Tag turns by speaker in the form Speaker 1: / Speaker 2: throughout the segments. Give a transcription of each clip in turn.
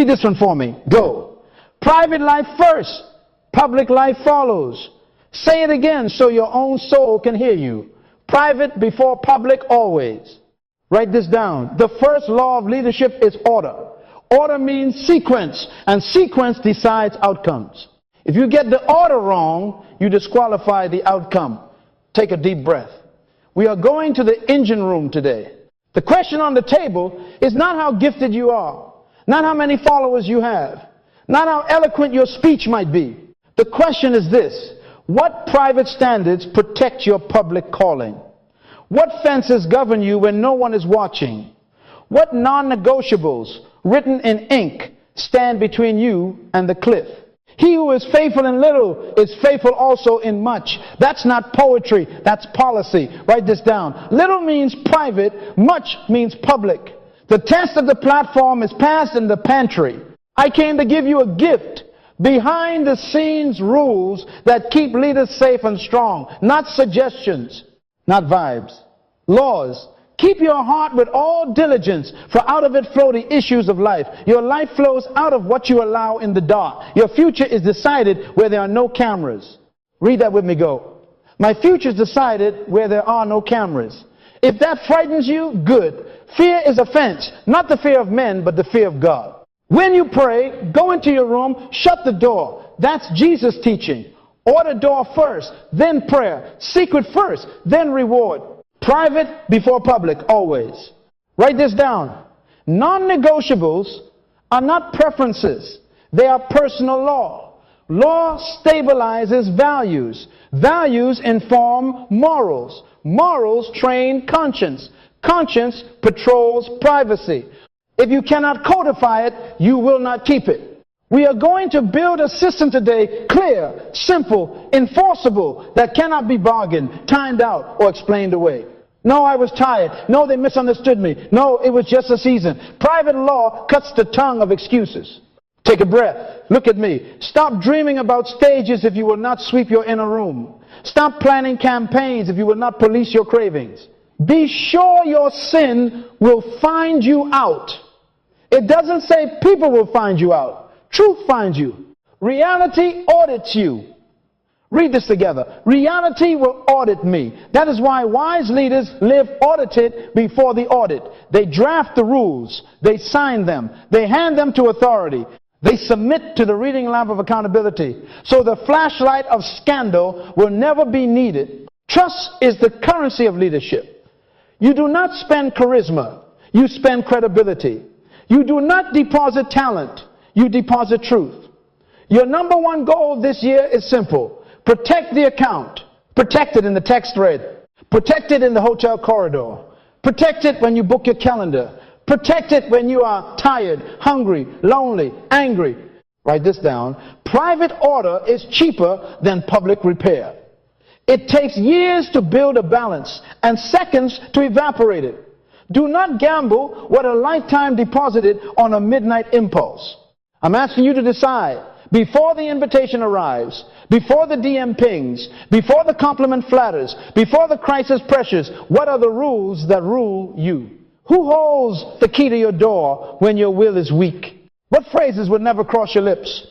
Speaker 1: Read this one for me. Go. Private life first, public life follows. Say it again so your own soul can hear you. Private before public always. Write this down. The first law of leadership is order. Order means sequence, and sequence decides outcomes. If you get the order wrong, you disqualify the outcome. Take a deep breath. We are going to the engine room today. The question on the table is not how gifted you are, not how many followers you have, not how eloquent your speech might be. The question is this: what private standards protect your public calling? What fences govern you when no one is watching? What non-negotiables written in ink stand between you and the cliff? He who is faithful in little is faithful also in much. That's not poetry, that's policy. Write this down. Little means private, much means public. The test of the platform is passed in the pantry. I came to give you a gift. Behind the scenes rules that keep leaders safe and strong. Not suggestions, not vibes. Laws. Keep your heart with all diligence, for out of it flow the issues of life. Your life flows out of what you allow in the dark. Your future is decided where there are no cameras. Read that with me, go. My future is decided where there are no cameras. If that frightens you, good. Fear is offense, not the fear of men, but the fear of God. When you pray, go into your room, shut the door. That's Jesus' teaching. Order door first, then prayer. Secret first, then reward. Private before public, always. Write this down. Non-negotiables are not preferences. They are personal law. Law stabilizes values. Values inform morals. Morals train conscience. Conscience patrols privacy. If you cannot codify it, you will not keep it. We are going to build a system today, clear, simple, enforceable, that cannot be bargained, timed out, or explained away. No, I was tired. No, they misunderstood me. No, it was just a season. Private law cuts the tongue of excuses. Take a breath. Look at me. Stop dreaming about stages if you will not sweep your inner room. Stop planning campaigns if you will not police your cravings. Be sure your sin will find you out. It doesn't say people will find you out. Truth finds you. Reality audits you. Read this together. Reality will audit me. That is why wise leaders live audited before the audit. They draft the rules. They sign them. They hand them to authority. They submit to the reading lamp of accountability. So the flashlight of scandal will never be needed. Trust is the currency of leadership. You do not spend charisma. You spend credibility. You do not deposit talent. You deposit truth. Your number one goal this year is simple. Protect the account. Protect it in the text thread. Protect it in the hotel corridor. Protect it when you book your calendar. Protect it when you are tired, hungry, lonely, angry. Write this down. Private order is cheaper than public repair. It takes years to build a balance and seconds to evaporate it. Do not gamble what a lifetime deposited on a midnight impulse. I'm asking you to decide, before the invitation arrives, before the DM pings, before the compliment flatters, before the crisis pressures, what are the rules that rule you? Who holds the key to your door when your will is weak? What phrases will never cross your lips?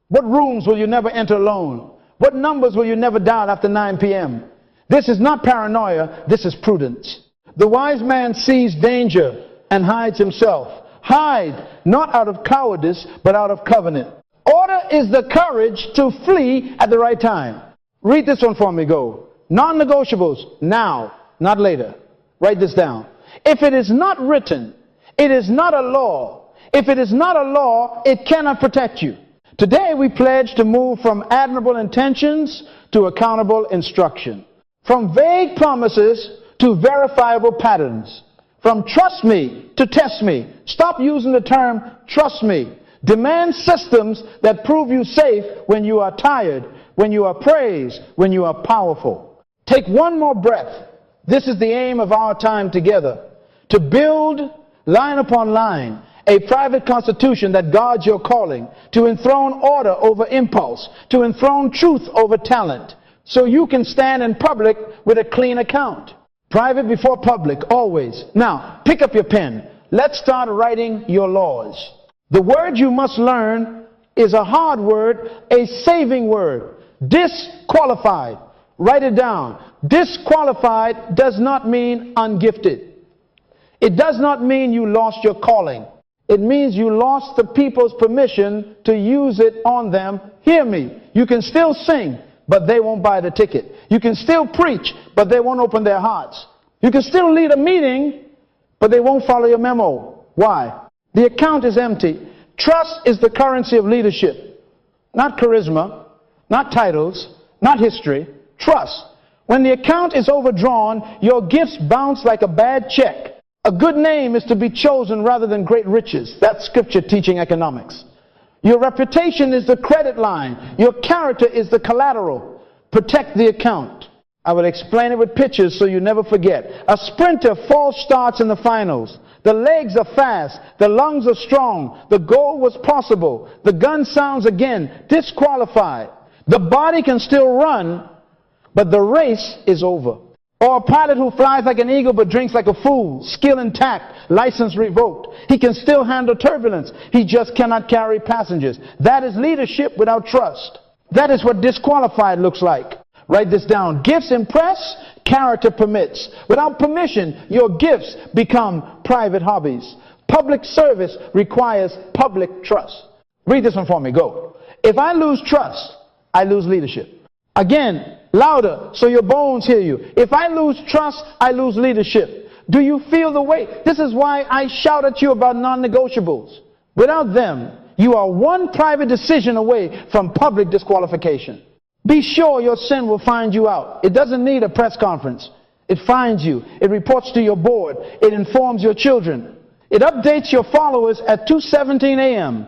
Speaker 1: What rooms will you never enter alone? What numbers will you never dial after 9 p.m.? This is not paranoia, this is prudence. The wise man sees danger and hides himself. Hide, not out of cowardice, but out of covenant. Order is the courage to flee at the right time. Read this one for me, go. Non-negotiables, now, not later. Write this down. If it is not written, it is not a law. If it is not a law, it cannot protect you. Today we pledge to move from admirable intentions to accountable instruction. From vague promises to verifiable patterns. From trust me to test me. Stop using the term trust me. Demand systems that prove you safe when you are tired, when you are praised, when you are powerful. Take one more breath. This is the aim of our time together. To build, line upon line, a private constitution that guards your calling. To enthrone order over impulse. To enthrone truth over talent. So you can stand in public with a clean account. Private before public, always. Now, pick up your pen. Let's start writing your laws. The word you must learn is a hard word, a saving word. Disqualified. Write it down. Disqualified does not mean ungifted. It does not mean you lost your calling. It means you lost the people's permission to use it on them. Hear me. You can still sing, but they won't buy the ticket. You can still preach, but they won't open their hearts. You can still lead a meeting, but they won't follow your memo. Why? The account is empty. Trust is the currency of leadership. Not charisma, not titles, not history. Trust. When the account is overdrawn, your gifts bounce like a bad check. A good name is to be chosen rather than great riches. That's scripture teaching economics. Your reputation is the credit line. Your character is the collateral. Protect the account. I will explain it with pictures so you never forget. A sprinter false starts in the finals. The legs are fast. The lungs are strong. The goal was possible. The gun sounds again. Disqualified. The body can still run, but the race is over. Or a pilot who flies like an eagle but drinks like a fool. Skill intact. License revoked. He can still handle turbulence. He just cannot carry passengers. That is leadership without trust. That is what disqualified looks like. Write this down. Gifts impress, character permits. Without permission, your gifts become private hobbies. Public service requires public trust. Read this one for me. Go. If I lose trust, I lose leadership. Again, louder so your bones hear you. If I lose trust, I lose leadership. Do you feel the weight? This is why I shout at you about non-negotiables. Without them, you are one private decision away from public disqualification. Be sure your sin will find you out. It doesn't need a press conference. It finds you. It reports to your board. It informs your children. It updates your followers at 2:17 a.m.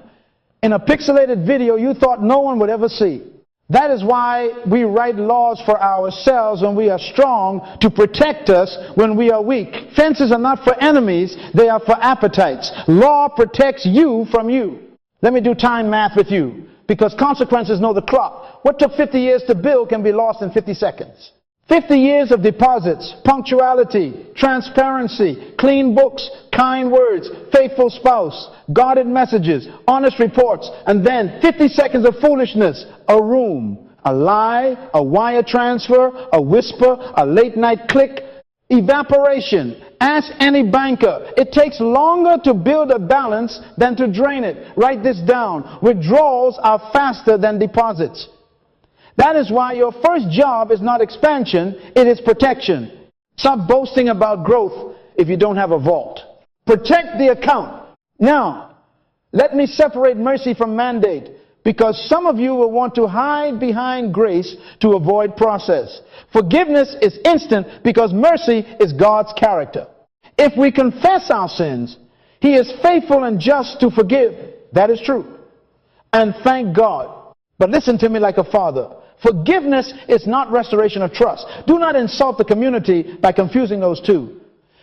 Speaker 1: in a pixelated video you thought no one would ever see. That is why we write laws for ourselves when we are strong, to protect us when we are weak. Fences are not for enemies, they are for appetites. Law protects you from you. Let me do time math with you, because consequences know the clock. What took 50 years to build can be lost in 50 seconds. 50 years of deposits, punctuality, transparency, clean books, kind words, faithful spouse, guarded messages, honest reports, and then 50 seconds of foolishness, a room, a lie, a wire transfer, a whisper, a late night click, evaporation. Ask any banker. It takes longer to build a balance than to drain it. Write this down. Withdrawals are faster than deposits. That is why your first job is not expansion, it is protection. Stop boasting about growth if you don't have a vault. Protect the account. Now, let me separate mercy from mandate, because some of you will want to hide behind grace to avoid process. Forgiveness is instant because mercy is God's character. If we confess our sins, He is faithful and just to forgive. That is true. And thank God. But listen to me like a father. Forgiveness is not restoration of trust. Do not insult the community by confusing those two.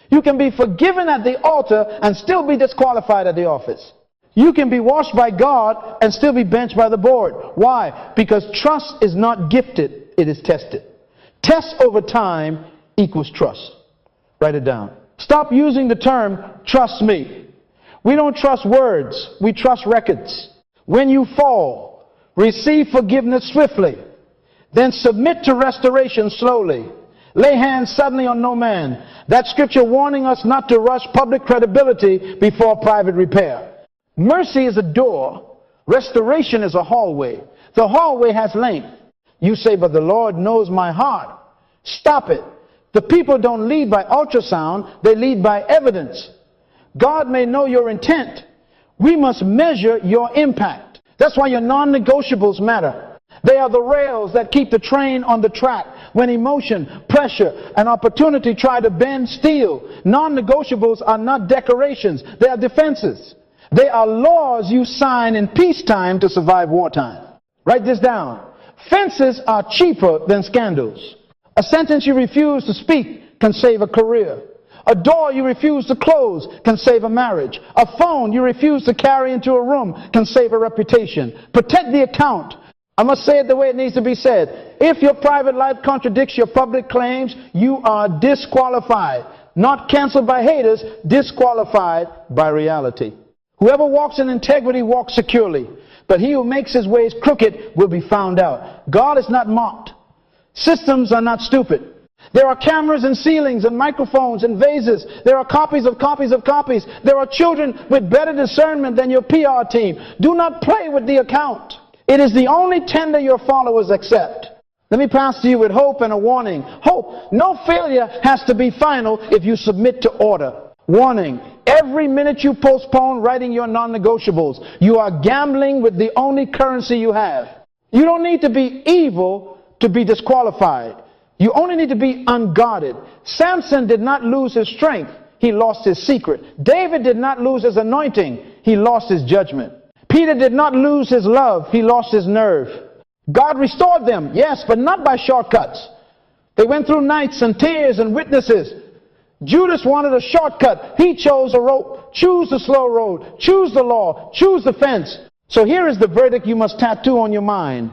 Speaker 1: You can be forgiven at the altar and still be disqualified at the office. You can be washed by God and still be benched by the board. Why? Because trust is not gifted, it is tested. Test over time equals trust. Write it down. Stop using the term, trust me. We don't trust words, we trust records. When you fall, receive forgiveness swiftly. Then submit to restoration slowly. Lay hands suddenly on no man. That scripture warning us not to rush public credibility before private repair. Mercy is a door. Restoration is a hallway. The hallway has length. You say, but the Lord knows my heart. Stop it. The people don't lead by ultrasound. They lead by evidence. God may know your intent. We must measure your impact. That's why your non-negotiables matter. They are the rails that keep the train on the track when emotion, pressure, and opportunity try to bend steel. Non-negotiables are not decorations. They are defenses. They are laws you sign in peacetime to survive wartime. Write this down. Fences are cheaper than scandals. A sentence you refuse to speak can save a career. A door you refuse to close can save a marriage. A phone you refuse to carry into a room can save a reputation. Protect the account. I must say it the way it needs to be said. If your private life contradicts your public claims, you are disqualified. Not canceled by haters, disqualified by reality. Whoever walks in integrity walks securely, but he who makes his ways crooked will be found out. God is not mocked. Systems are not stupid. There are cameras and ceilings and microphones and vases. There are copies of copies of copies. There are children with better discernment than your PR team. Do not play with the account. It is the only tender your followers accept. Let me pass to you with hope and a warning. Hope. No failure has to be final if you submit to order. Warning. Every minute you postpone writing your non-negotiables, you are gambling with the only currency you have. You don't need to be evil to be disqualified. You only need to be unguarded. Samson did not lose his strength. He lost his secret. David did not lose his anointing. He lost his judgment. Peter did not lose his love. He lost his nerve. God restored them, yes, but not by shortcuts. They went through nights and tears and witnesses. Judas wanted a shortcut. He chose a rope. Choose the slow road. Choose the law. Choose the fence. So here is the verdict you must tattoo on your mind.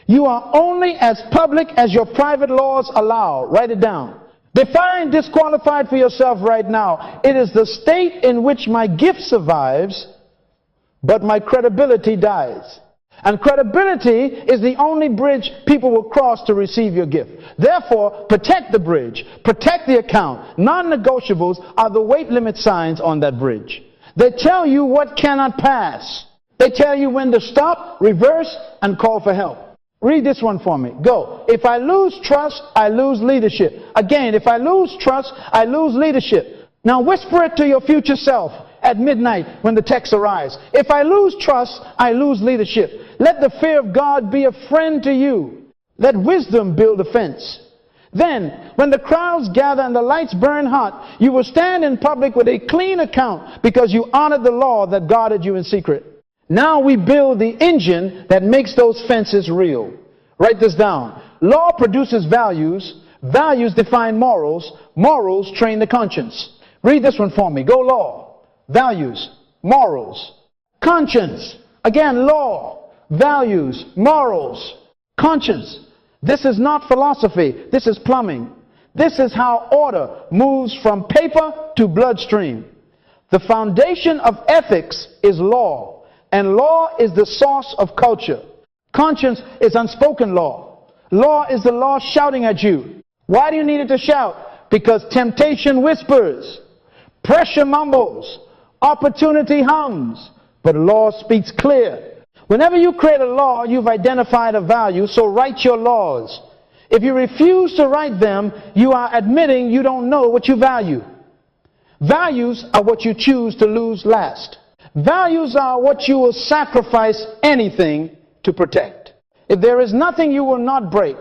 Speaker 1: You are only as public as your private laws allow. Write it down. Define disqualified for yourself right now. It is the state in which my gift survives, but my credibility dies. And credibility is the only bridge people will cross to receive your gift. Therefore, protect the bridge. Protect the account. Non-negotiables are the weight limit signs on that bridge. They tell you what cannot pass. They tell you when to stop, reverse, and call for help. Read this one for me. Go. If I lose trust, I lose leadership. Again, if I lose trust, I lose leadership. Now whisper it to your future self at midnight when the text arrives. If I lose trust, I lose leadership. Let the fear of God be a friend to you. Let wisdom build a fence. Then, when the crowds gather and the lights burn hot, you will stand in public with a clean account because you honored the law that guarded you in secret. Now we build the engine that makes those fences real. Write this down. Law produces values. Values define morals. Morals train the conscience. Read this one for me. Go law. Values. Morals. Conscience. Again, law. Values. Morals. Conscience. This is not philosophy. This is plumbing. This is how order moves from paper to bloodstream. The foundation of ethics is law. And law is the source of culture. Conscience is unspoken law. Law is the law shouting at you. Why do you need it to shout? Because temptation whispers. Pressure mumbles. Opportunity hums. But law speaks clear. Whenever you create a law, you've identified a value, so write your laws. If you refuse to write them, you are admitting you don't know what you value. Values are what you choose to lose last. Values are what you will sacrifice anything to protect. If there is nothing you will not break,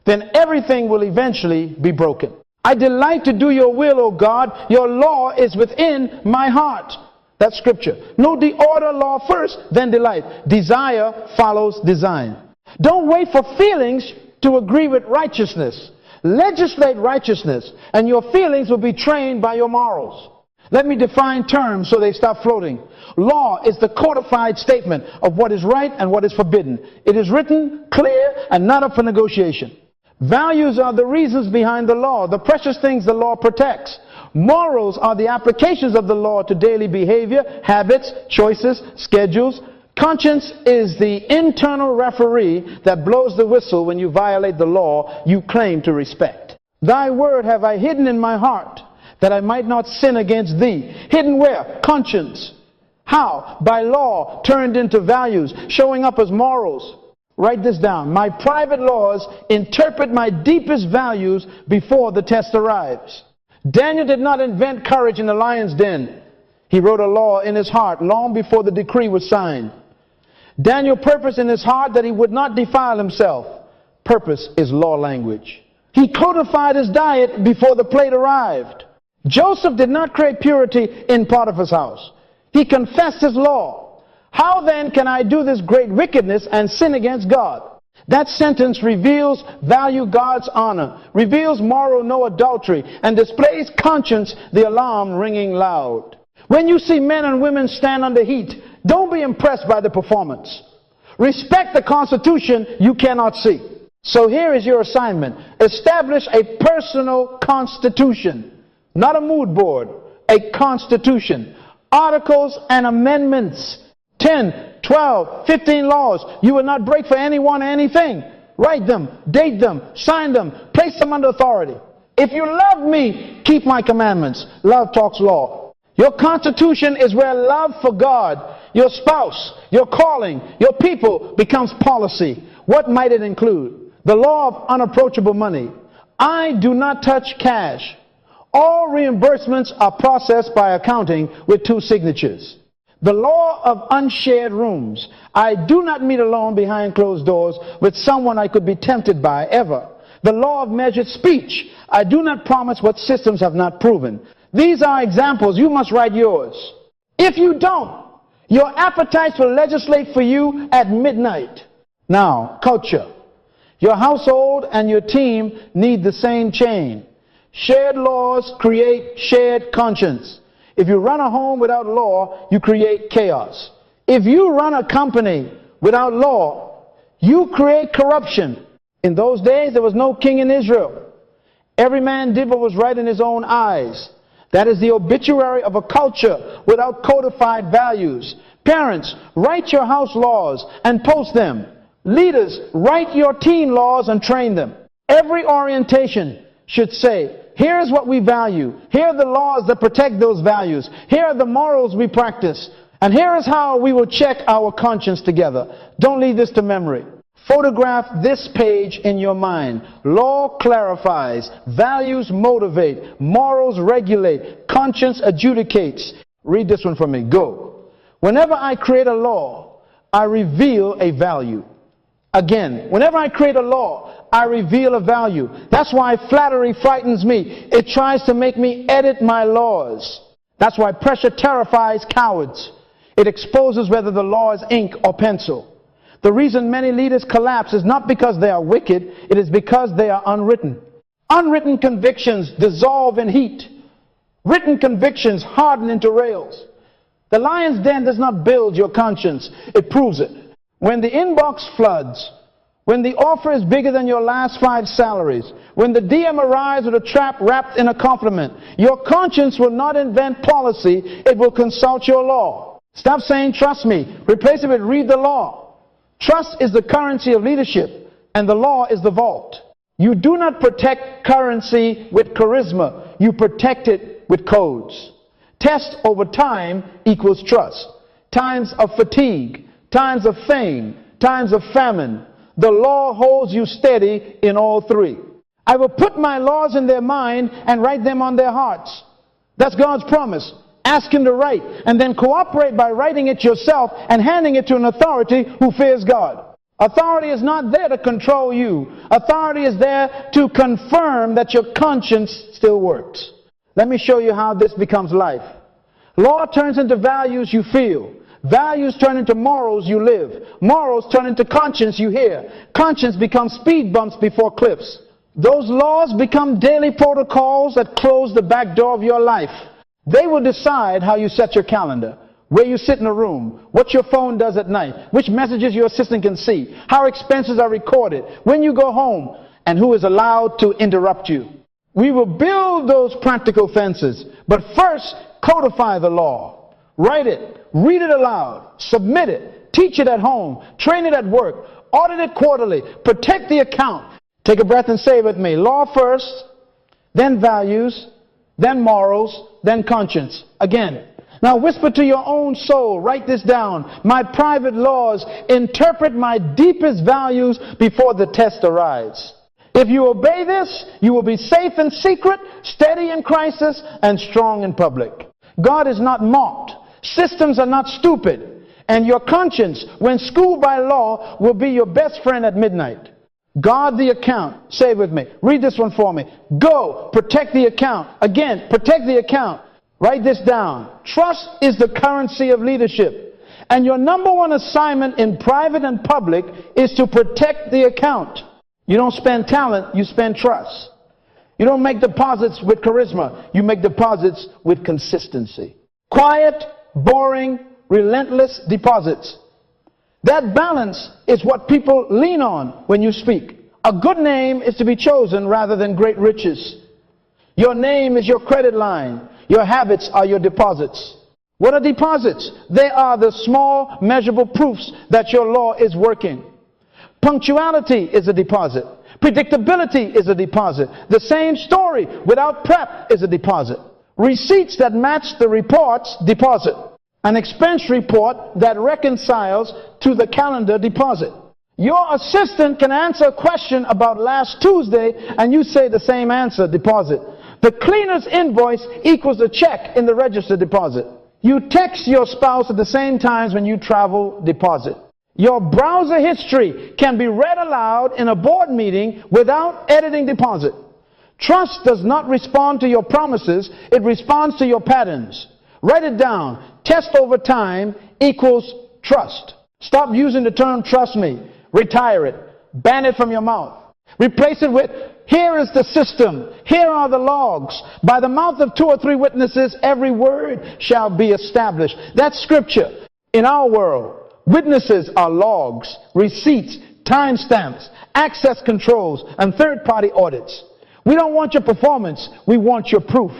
Speaker 1: then everything will eventually be broken. I delight to do your will, O God. Your law is within my heart. That's scripture. Know the order law first, then delight. Desire follows design. Don't wait for feelings to agree with righteousness. Legislate righteousness, and your feelings will be trained by your morals. Let me define terms so they stop floating. Law is the codified statement of what is right and what is forbidden. It is written, clear, and not up for negotiation. Values are the reasons behind the law, the precious things the law protects. Morals are the applications of the law to daily behavior, habits, choices, schedules. Conscience is the internal referee that blows the whistle when you violate the law you claim to respect. Thy word have I hidden in my heart, that I might not sin against thee. Hidden where? Conscience. How? By law turned into values, showing up as morals. Write this down. My private laws interpret my deepest values before the test arrives. Daniel did not invent courage in the lion's den. He wrote a law in his heart long before the decree was signed. Daniel purposed in his heart that he would not defile himself. Purpose is law language. He codified his diet before the plate arrived. Joseph did not create purity in Potiphar's house. He confessed his law. How then can I do this great wickedness and sin against God? That sentence reveals value God's honor, reveals moral no adultery, and displays conscience, the alarm ringing loud. When you see men and women stand under heat, don't be impressed by the performance. Respect the Constitution you cannot see. So here is your assignment. Establish a personal constitution, not a mood board, a constitution. articles and amendments. 10, 12, 15 laws you will not break for anyone or anything. Write them, date them, sign them, place them under authority. If you love me, keep my commandments. Love talks law. Your constitution is where love for God, your spouse, your calling, your people becomes policy. What might it include? The law of unapproachable money. I do not touch cash. All reimbursements are processed by accounting with 2 signatures. The law of unshared rooms. I do not meet alone behind closed doors with someone I could be tempted by, ever. The law of measured speech. I do not promise what systems have not proven. These are examples. You must write yours. If you don't, your appetites will legislate for you at midnight. Now, culture. Your household and your team need the same chain. Shared laws create shared conscience. If you run a home without law, you create chaos. If you run a company without law, you create corruption. In those days, there was no king in Israel. Every man did what was right in his own eyes. That is the obituary of a culture without codified values. Parents, write your house laws and post them. Leaders, write your teen laws and train them. Every orientation should say, here's what we value. Here are the laws that protect those values. Here are the morals we practice. And here is how we will check our conscience together. Don't leave this to memory. Photograph this page in your mind. Law clarifies, values motivate, morals regulate, conscience adjudicates. Read this one for me. Go. Whenever I create a law, I reveal a value. Again, whenever I create a law, I reveal a value. That's why flattery frightens me. It tries to make me edit my laws. That's why pressure terrifies cowards. It exposes whether the law is ink or pencil. The reason many leaders collapse is not because they are wicked, it is because they are unwritten. Unwritten convictions dissolve in heat. Written convictions harden into rails. The lion's den does not build your conscience, it proves it. When the inbox floods, when the offer is bigger than your last 5 salaries, when the DM arrives with a trap wrapped in a compliment, your conscience will not invent policy, it will consult your law. Stop saying trust me, replace it with read the law. Trust is the currency of leadership, and the law is the vault. You do not protect currency with charisma, you protect it with codes. Test over time equals trust. Times of fatigue, times of fame, times of famine. The law holds you steady in all 3. I will put my laws in their mind and write them on their hearts. That's God's promise. Ask him to write, and then cooperate by writing it yourself and handing it to an authority who fears God. Authority is not there to control you. Authority is there to confirm that your conscience still works. Let me show you how this becomes life. Law turns into values you feel. Values turn into morals you live. Morals turn into conscience you hear. Conscience becomes speed bumps before cliffs. Those laws become daily protocols that close the back door of your life. They will decide how you set your calendar, where you sit in a room, what your phone does at night, which messages your assistant can see, how expenses are recorded, when you go home, and who is allowed to interrupt you. We will build those practical fences, but first codify the law. Write it, read it aloud, submit it, teach it at home, train it at work, audit it quarterly, protect the account. Take a breath and say it with me. Law first, then values, then morals, then conscience. Again. Now whisper to your own soul, write this down. My private laws interpret my deepest values before the test arrives. If you obey this, you will be safe in secret, steady in crisis, and strong in public. God is not mocked. Systems are not stupid. And your conscience, when schooled by law, will be your best friend at midnight. Guard the account. Say it with me. Read this one for me. Go. Protect the account. Again, protect the account. Write this down. Trust is the currency of leadership. And your number one assignment in private and public is to protect the account. You don't spend talent, you spend trust. You don't make deposits with charisma. You make deposits with consistency. Quiet, boring, relentless deposits. That balance is what people lean on when you speak. A good name is to be chosen rather than great riches. Your name is your credit line. Your habits are your deposits. What are deposits? They are the small, measurable proofs that your law is working. Punctuality is a deposit. Predictability is a deposit. The same story without prep is a deposit. Receipts that match the reports, deposit. An expense report that reconciles to the calendar, deposit. Your assistant can answer a question about last Tuesday and you say the same answer, deposit. The cleaner's invoice equals a check in the register, deposit. You text your spouse at the same times when you travel, deposit. Your browser history can be read aloud in a board meeting without editing, deposit. Trust does not respond to your promises, it responds to your patterns. Write it down. Test over time equals trust. Stop using the term trust me. Retire it. Ban it from your mouth. Replace it with, here is the system. Here are the logs. By the mouth of 2 or 3 witnesses, every word shall be established. That's scripture. In our world, witnesses are logs, receipts, timestamps, access controls, and third-party audits. We don't want your performance. We want your proof.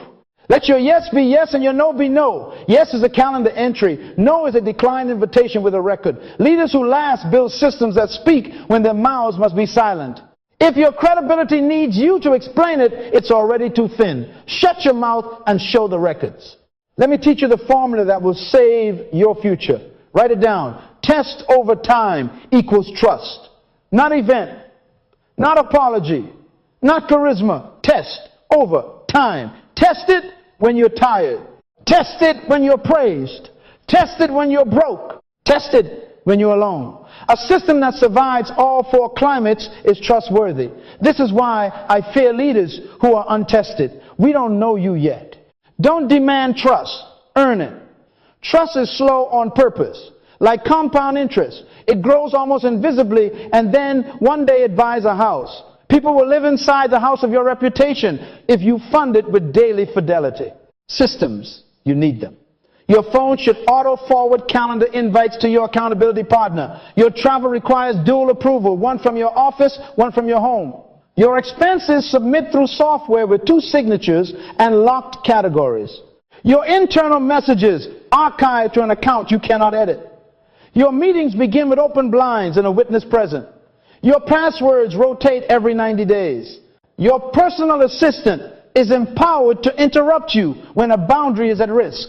Speaker 1: Let your yes be yes and your no be no. Yes is a calendar entry. No is a declined invitation with a record. Leaders who last build systems that speak when their mouths must be silent. If your credibility needs you to explain it, it's already too thin. Shut your mouth and show the records. Let me teach you the formula that will save your future. Write it down. Test over time equals trust. Not event. Not apology. Not charisma. Test over time. Test it when you're tired. Test it when you're praised. Test it when you're broke. Test it when you're alone. A system that survives all 4 climates is trustworthy. This is why I fear leaders who are untested. We don't know you yet. Don't demand trust. Earn it. Trust is slow on purpose. Like compound interest. It grows almost invisibly and then one day it buys a house. People will live inside the house of your reputation if you fund it with daily fidelity. Systems, you need them. Your phone should auto-forward calendar invites to your accountability partner. Your travel requires dual approval, one from your office, one from your home. Your expenses submit through software with 2 signatures and locked categories. Your internal messages archive to an account you cannot edit. Your meetings begin with open blinds and a witness present. Your passwords rotate every 90 days. Your personal assistant is empowered to interrupt you when a boundary is at risk.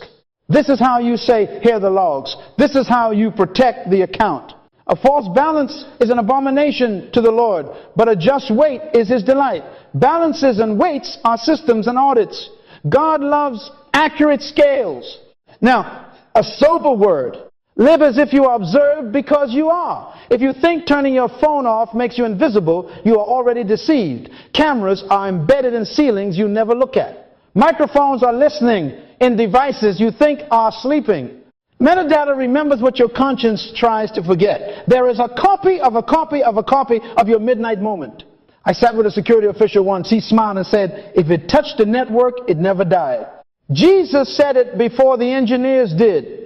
Speaker 1: This is how you say, here are the logs. This is how you protect the account. A false balance is an abomination to the Lord, but a just weight is his delight. Balances and weights are systems and audits. God loves accurate scales. Now, a sober word. Live as if you are observed because you are. If you think turning your phone off makes you invisible, you are already deceived. Cameras are embedded in ceilings you never look at. Microphones are listening in devices you think are sleeping. Metadata remembers what your conscience tries to forget. There is a copy of a copy of a copy of your midnight moment. I sat with a security official once. He smiled and said, if it touched the network, it never died. Jesus said it before the engineers did.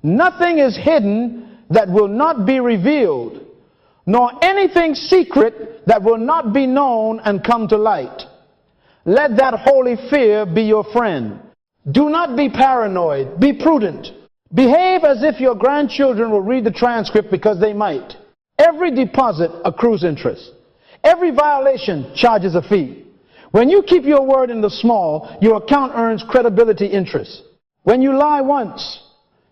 Speaker 1: Nothing is hidden that will not be revealed, nor anything secret that will not be known and come to light. Let that holy fear be your friend. Do not be paranoid. Be prudent. Behave as if your grandchildren will read the transcript because they might. Every deposit accrues interest. Every violation charges a fee. When you keep your word in the small, your account earns credibility interest. When you lie once,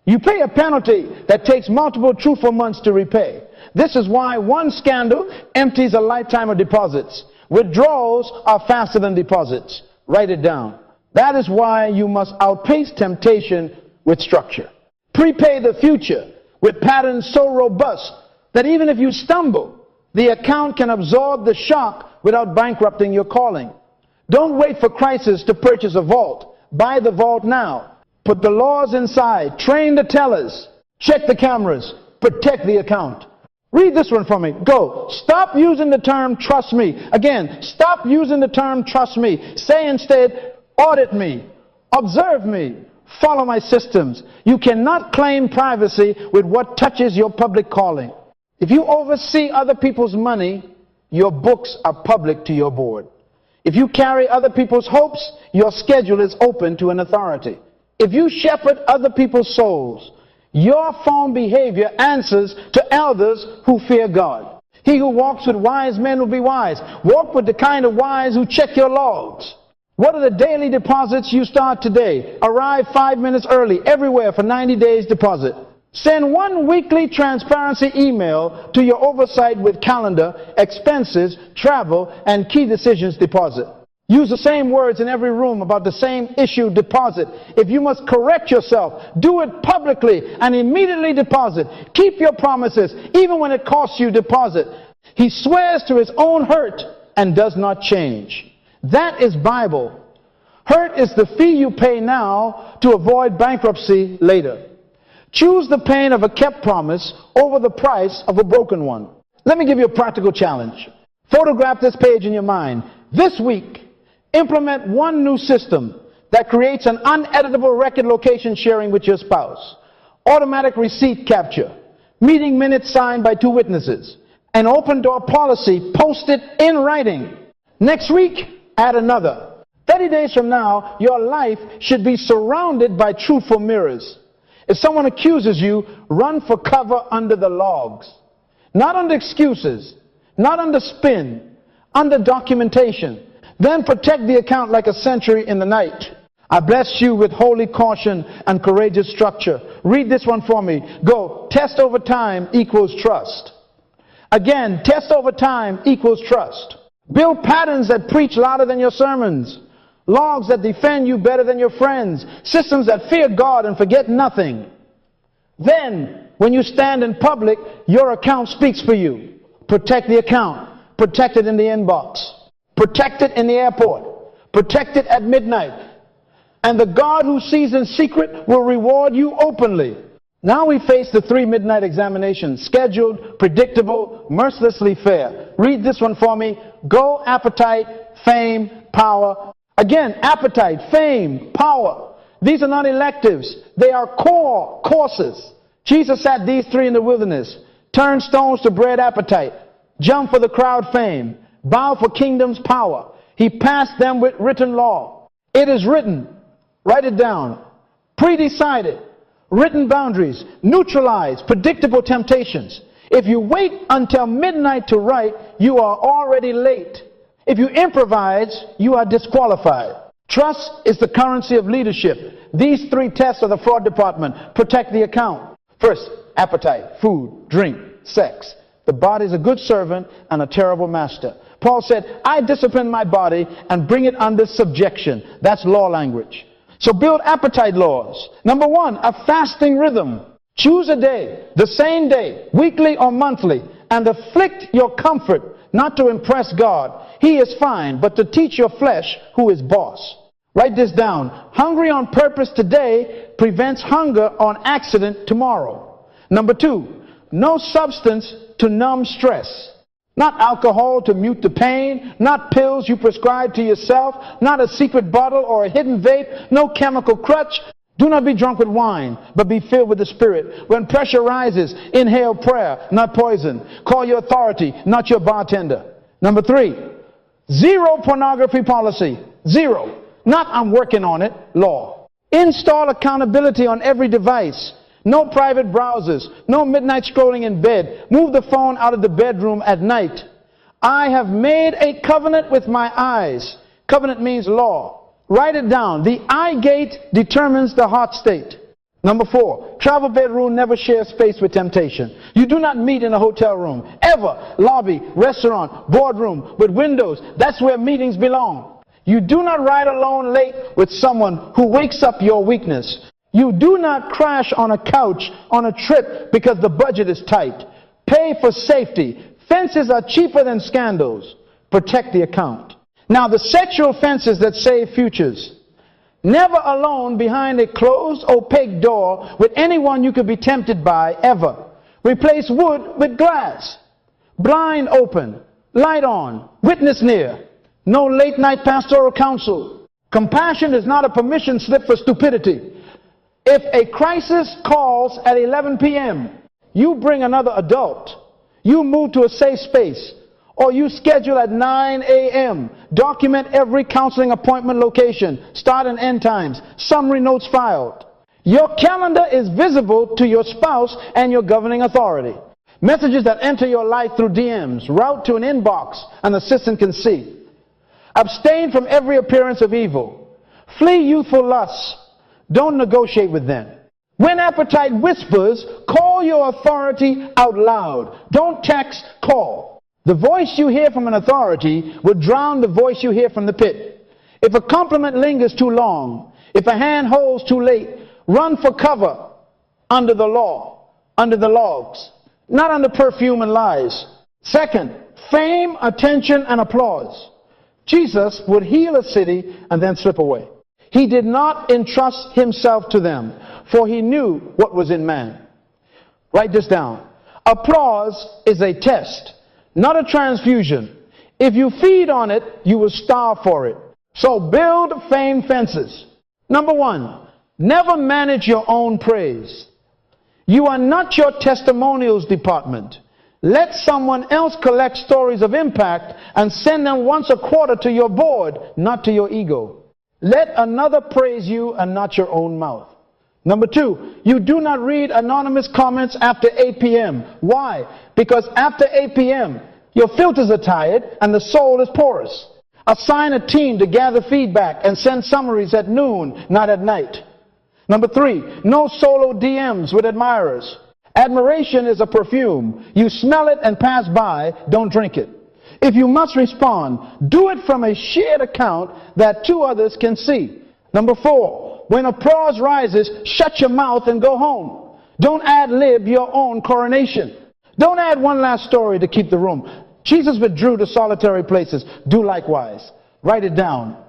Speaker 1: you pay a penalty that takes multiple truthful months to repay. This is why one scandal empties a lifetime of deposits. Withdrawals are faster than deposits. Write it down. That is why you must outpace temptation with structure. Prepay the future with patterns so robust that even if you stumble, the account can absorb the shock without bankrupting your calling. Don't wait for crisis to purchase a vault. Buy the vault now. Put the laws inside. Train the tellers. Check the cameras. Protect the account. Read this one for me. Go. Stop using the term trust me. Again, stop using the term trust me. Say instead, audit me. Observe me. Follow my systems. You cannot claim privacy with what touches your public calling. If you oversee other people's money, your books are public to your board. If you carry other people's hopes, your schedule is open to an authority. If you shepherd other people's souls, your phone behavior answers to elders who fear God. He who walks with wise men will be wise. Walk with the kind of wise who check your logs. What are the daily deposits you start today? Arrive 5 minutes early everywhere for 90 days deposit. Send one weekly transparency email to your oversight with calendar, expenses, travel, and key decisions deposit. Use the same words in every room about the same issue deposit. If you must correct yourself, do it publicly and immediately deposit. Keep your promises, even when it costs you deposit. He swears to his own hurt and does not change. That is Bible. Hurt is the fee you pay now to avoid bankruptcy later. Choose the pain of a kept promise over the price of a broken one. Let me give you a practical challenge. Photograph this page in your mind. This week, implement one new system that creates an uneditable record location sharing with your spouse, automatic receipt capture, meeting minutes signed by 2 witnesses, an open door policy posted in writing. Next week, add another. 30 days from now, your life should be surrounded by truthful mirrors. If someone accuses you, run for cover under the logs. Not under excuses, not under spin, under documentation. Then protect the account like a sentry in the night. I bless you with holy caution and courageous structure. Read this one for me. Go. Test over time equals trust. Again, test over time equals trust. Build patterns that preach louder than your sermons. Logs that defend you better than your friends. Systems that fear God and forget nothing. Then, when you stand in public, your account speaks for you. Protect the account. Protect it in the inbox. Protect it in the airport. Protect it at midnight. And the God who sees in secret will reward you openly. Now we face the 3 midnight examinations. Scheduled, predictable, mercilessly fair. Read this one for me. Go, appetite, fame, power. Again, appetite, fame, power. These are not electives. They are core courses. Jesus sat these 3 in the wilderness. Turn stones to bread, appetite. Jump for the crowd, fame. Bow for kingdom's power. He passed them with written law. It is written. Write it down. Pre-decided. Written boundaries. Neutralize predictable temptations. If you wait until midnight to write, you are already late. If you improvise, you are disqualified. Trust is the currency of leadership. These 3 tests of the fraud department protect the account. First, appetite, food, drink, sex. The body is a good servant and a terrible master. Paul said, I discipline my body and bring it under subjection. That's law language. So build appetite laws. Number 1, a fasting rhythm. Choose a day, the same day, weekly or monthly, and afflict your comfort, not to impress God. He is fine, but to teach your flesh who is boss. Write this down. Hungry on purpose today prevents hunger on accident tomorrow. Number 2, no substance to numb stress. Not alcohol to mute the pain, not pills you prescribe to yourself, not a secret bottle or a hidden vape, no chemical crutch. Do not be drunk with wine, but be filled with the Spirit. When pressure rises, inhale prayer, not poison. Call your authority, not your bartender. Number 3, 0 pornography policy. 0. Not I'm working on it, law. Install accountability on every device. No private browsers. No midnight scrolling in bed. Move the phone out of the bedroom at night. I have made a covenant with my eyes. Covenant means law. Write it down. The eye gate determines the heart state. Number 4, travel bedroom never shares space with temptation. You do not meet in a hotel room. Ever. Lobby, restaurant, boardroom, with windows. That's where meetings belong. You do not ride alone late with someone who wakes up your weakness. You do not crash on a couch on a trip because the budget is tight. Pay for safety. Fences are cheaper than scandals. Protect the account. Now the sexual fences that save futures. Never alone behind a closed, opaque door with anyone you could be tempted by, ever. Replace wood with glass. Blind open. Light on. Witness near. No late night pastoral counsel. Compassion is not a permission slip for stupidity. If a crisis calls at 11 p.m., you bring another adult. You move to a safe space. Or you schedule at 9 a.m. Document every counseling appointment location, start and end times, summary notes filed. Your calendar is visible to your spouse and your governing authority. Messages that enter your life through DMs, route to an inbox an assistant can see. Abstain from every appearance of evil. Flee youthful lusts. Don't negotiate with them. When appetite whispers, call your authority out loud. Don't text, call. The voice you hear from an authority will drown the voice you hear from the pit. If a compliment lingers too long, if a hand holds too late, run for cover under the law, under the logs, not under perfume and lies. Second, fame, attention, and applause. Jesus would heal a city and then slip away. He did not entrust himself to them, for he knew what was in man. Write this down. Applause is a test, not a transfusion. If you feed on it, you will starve for it. So build fame fences. Number one, never manage your own praise. You are not your testimonials department. Let someone else collect stories of impact and send them once a quarter to your board, not to your ego. Let another praise you and not your own mouth. Number two, you do not read anonymous comments after 8 p.m. Why? Because after 8 p.m., your filters are tired and the soul is porous. Assign a team to gather feedback and send summaries at noon, not at night. Number three, no solo DMs with admirers. Admiration is a perfume. You smell it and pass by, don't drink it. If you must respond, do it from a shared account that two others can see. Number four, when applause rises, shut your mouth and go home. Don't ad-lib your own coronation. Don't add one last story to keep the room. Jesus withdrew to solitary places. Do likewise. Write it down.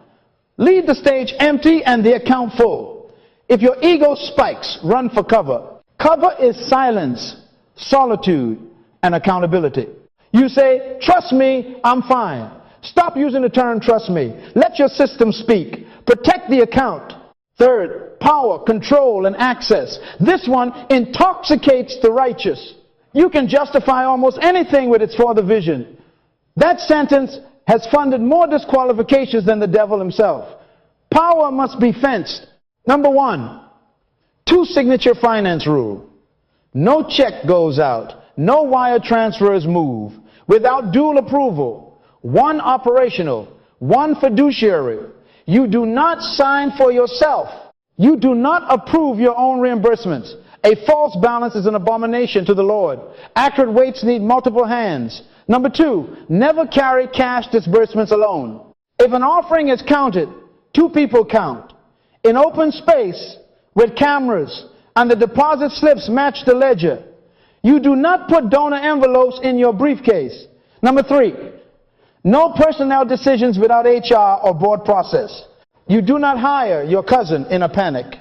Speaker 1: Leave the stage empty and the account full. If your ego spikes, run for cover. Cover is silence, solitude, and accountability. You say, trust me, I'm fine. Stop using the term trust me. Let your system speak. Protect the account. Third, power, control, and access. This one intoxicates the righteous. You can justify almost anything with it's for the vision. That sentence has funded more disqualifications than the devil himself. Power must be fenced. Number one, two-signature finance rule. No check goes out. No wire transfers move without dual approval. One operational, one fiduciary. You do not sign for yourself. You do not approve your own reimbursements. A false balance is an abomination to the Lord. Accurate weights need multiple hands. Number two, never carry cash disbursements alone. If an offering is counted, two people count. In open space with cameras and the deposit slips match the ledger. You do not put donor envelopes in your briefcase. Number three, no personnel decisions without HR or board process. You do not hire your cousin in a panic.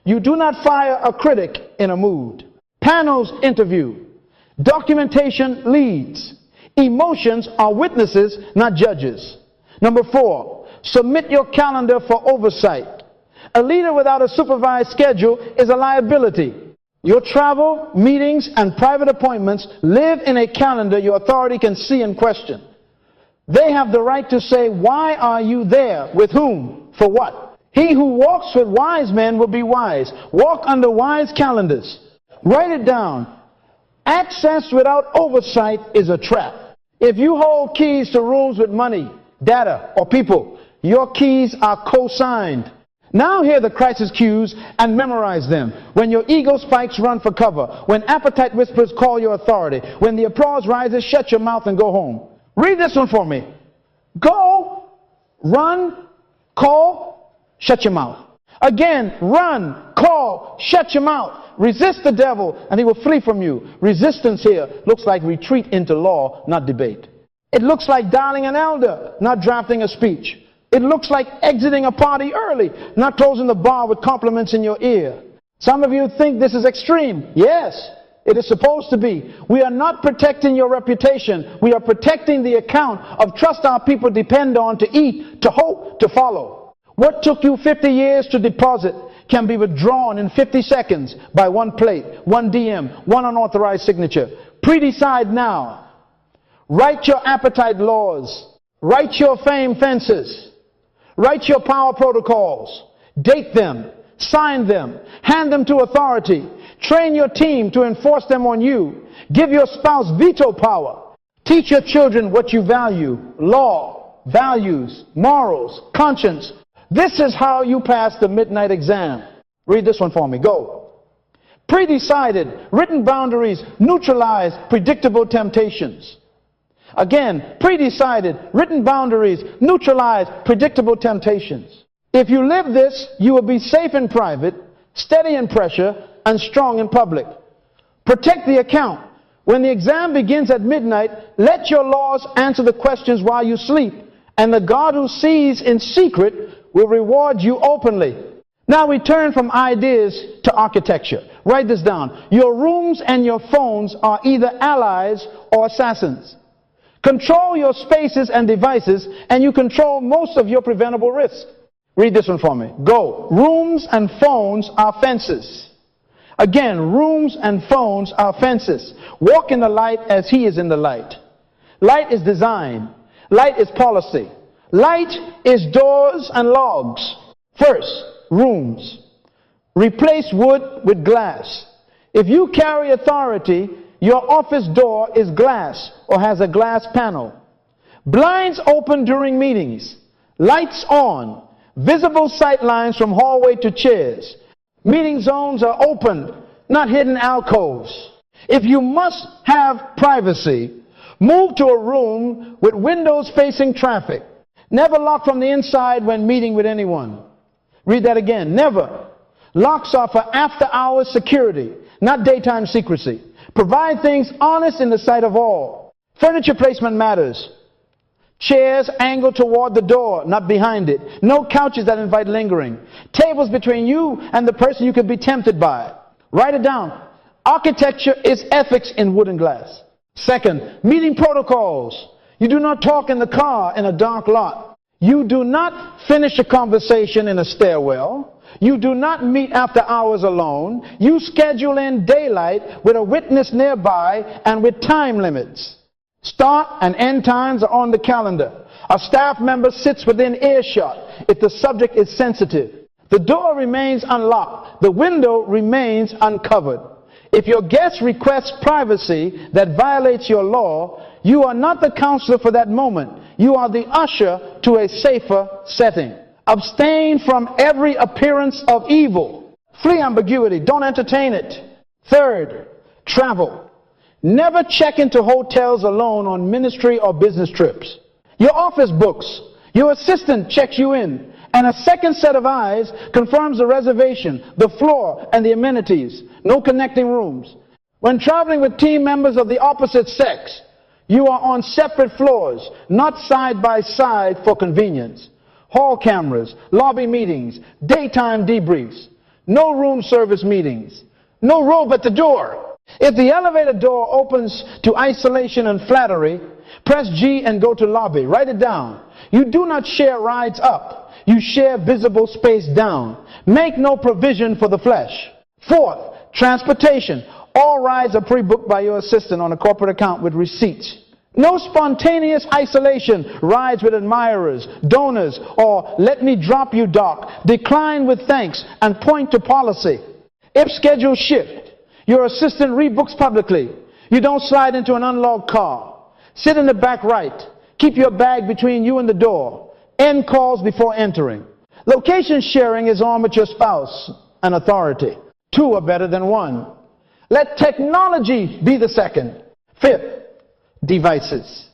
Speaker 1: You do not fire a critic in a mood. Panels interview. Documentation leads. Emotions are witnesses, not judges. Number four, submit your calendar for oversight. A leader without a supervised schedule is a liability. Your travel, meetings, and private appointments live in a calendar your authority can see and question. They have the right to say, why are you there? With whom? For what? He who walks with wise men will be wise. Walk under wise calendars. Write it down. Access without oversight is a trap. If you hold keys to rooms with money, data, or people, your keys are co-signed. Now hear the crisis cues and memorize them. When your ego spikes, run for cover. When appetite whispers, call your authority. When the applause rises, shut your mouth and go home. Read this one for me. Go, run, call, shut your mouth. Again, run, call, shut your mouth. Resist the devil and he will flee from you. Resistance here looks like retreat into law, not debate. It looks like dialing an elder, not drafting a speech. It looks like exiting a party early, not closing the bar with compliments in your ear. Some of you think this is extreme. Yes, it is supposed to be. We are not protecting your reputation. We are protecting the account of trust our people depend on to eat, to hope, to follow. What took you 50 years to deposit can be withdrawn in 50 seconds by one plate, one DM, one unauthorized signature. Pre-decide now. Write your appetite laws. Write your fame fences. Write your power protocols. Date them. Sign them. Hand them to authority. Train your team to enforce them on you. Give your spouse veto power. Teach your children what you value. Law, values, morals, conscience. This is how you pass the midnight exam. Read this one for me. Go. Pre-decided, written boundaries neutralize predictable temptations. Again, pre-decided, written boundaries neutralize predictable temptations. If you live this, you will be safe in private, steady in pressure, and strong in public. Protect the account. When the exam begins at midnight, let your laws answer the questions while you sleep, and the God who sees in secret will reward you openly. Now we turn from ideas to architecture. Write this down. Your rooms and your phones are either allies or assassins. Control your spaces and devices, and you control most of your preventable risk. Read this one for me. Go. Rooms and phones are fences. Again, rooms and phones are fences. Walk in the light as he is in the light. Light is design. Light is policy. Light is doors and logs. First, rooms. Replace wood with glass. If you carry authority, your office door is glass or has a glass panel. Blinds open during meetings. Lights on. Visible sight lines from hallway to chairs. Meeting zones are opened, not hidden alcoves. If you must have privacy, move to a room with windows facing traffic. Never lock from the inside when meeting with anyone. Read that again. Never. Locks are for after-hours security, not daytime secrecy. Provide things honest in the sight of all. Furniture placement matters. Chairs angled toward the door, not behind it. No couches that invite lingering. Tables between you and the person you could be tempted by. Write it down. Architecture is ethics in wood and glass. Second, meeting protocols. You do not talk in the car in a dark lot. You do not finish a conversation in a stairwell. You do not meet after hours alone. You schedule in daylight with a witness nearby and with time limits. Start and end times are on the calendar. A staff member sits within earshot if the subject is sensitive. The door remains unlocked. The window remains uncovered. If your guest requests privacy that violates your law, you are not the counselor for that moment. You are the usher to a safer setting. Abstain from every appearance of evil. Flee ambiguity. Don't entertain it. Third, travel. Never check into hotels alone on ministry or business trips. Your office books. Your assistant checks you in, and a second set of eyes confirms the reservation, the floor, and the amenities. No connecting rooms. When traveling with team members of the opposite sex, you are on separate floors, not side by side for convenience. Hall cameras, lobby meetings, daytime debriefs. No room service meetings. No robe at the door. If the elevator door opens to isolation and flattery, press G and go to lobby. Write it down. You do not share rides up. You share visible space down. Make no provision for the flesh. Fourth, transportation. All rides are pre-booked by your assistant on a corporate account with receipts. No spontaneous isolation, rides with admirers, donors, or let me drop you doc. Decline with thanks and point to policy. If schedule shift, your assistant rebooks publicly. You don't slide into an unlocked car. Sit in the back right. Keep your bag between you and the door. End calls before entering. Location sharing is on with your spouse and authority. Two are better than one. Let technology be the second. Fifth, devices.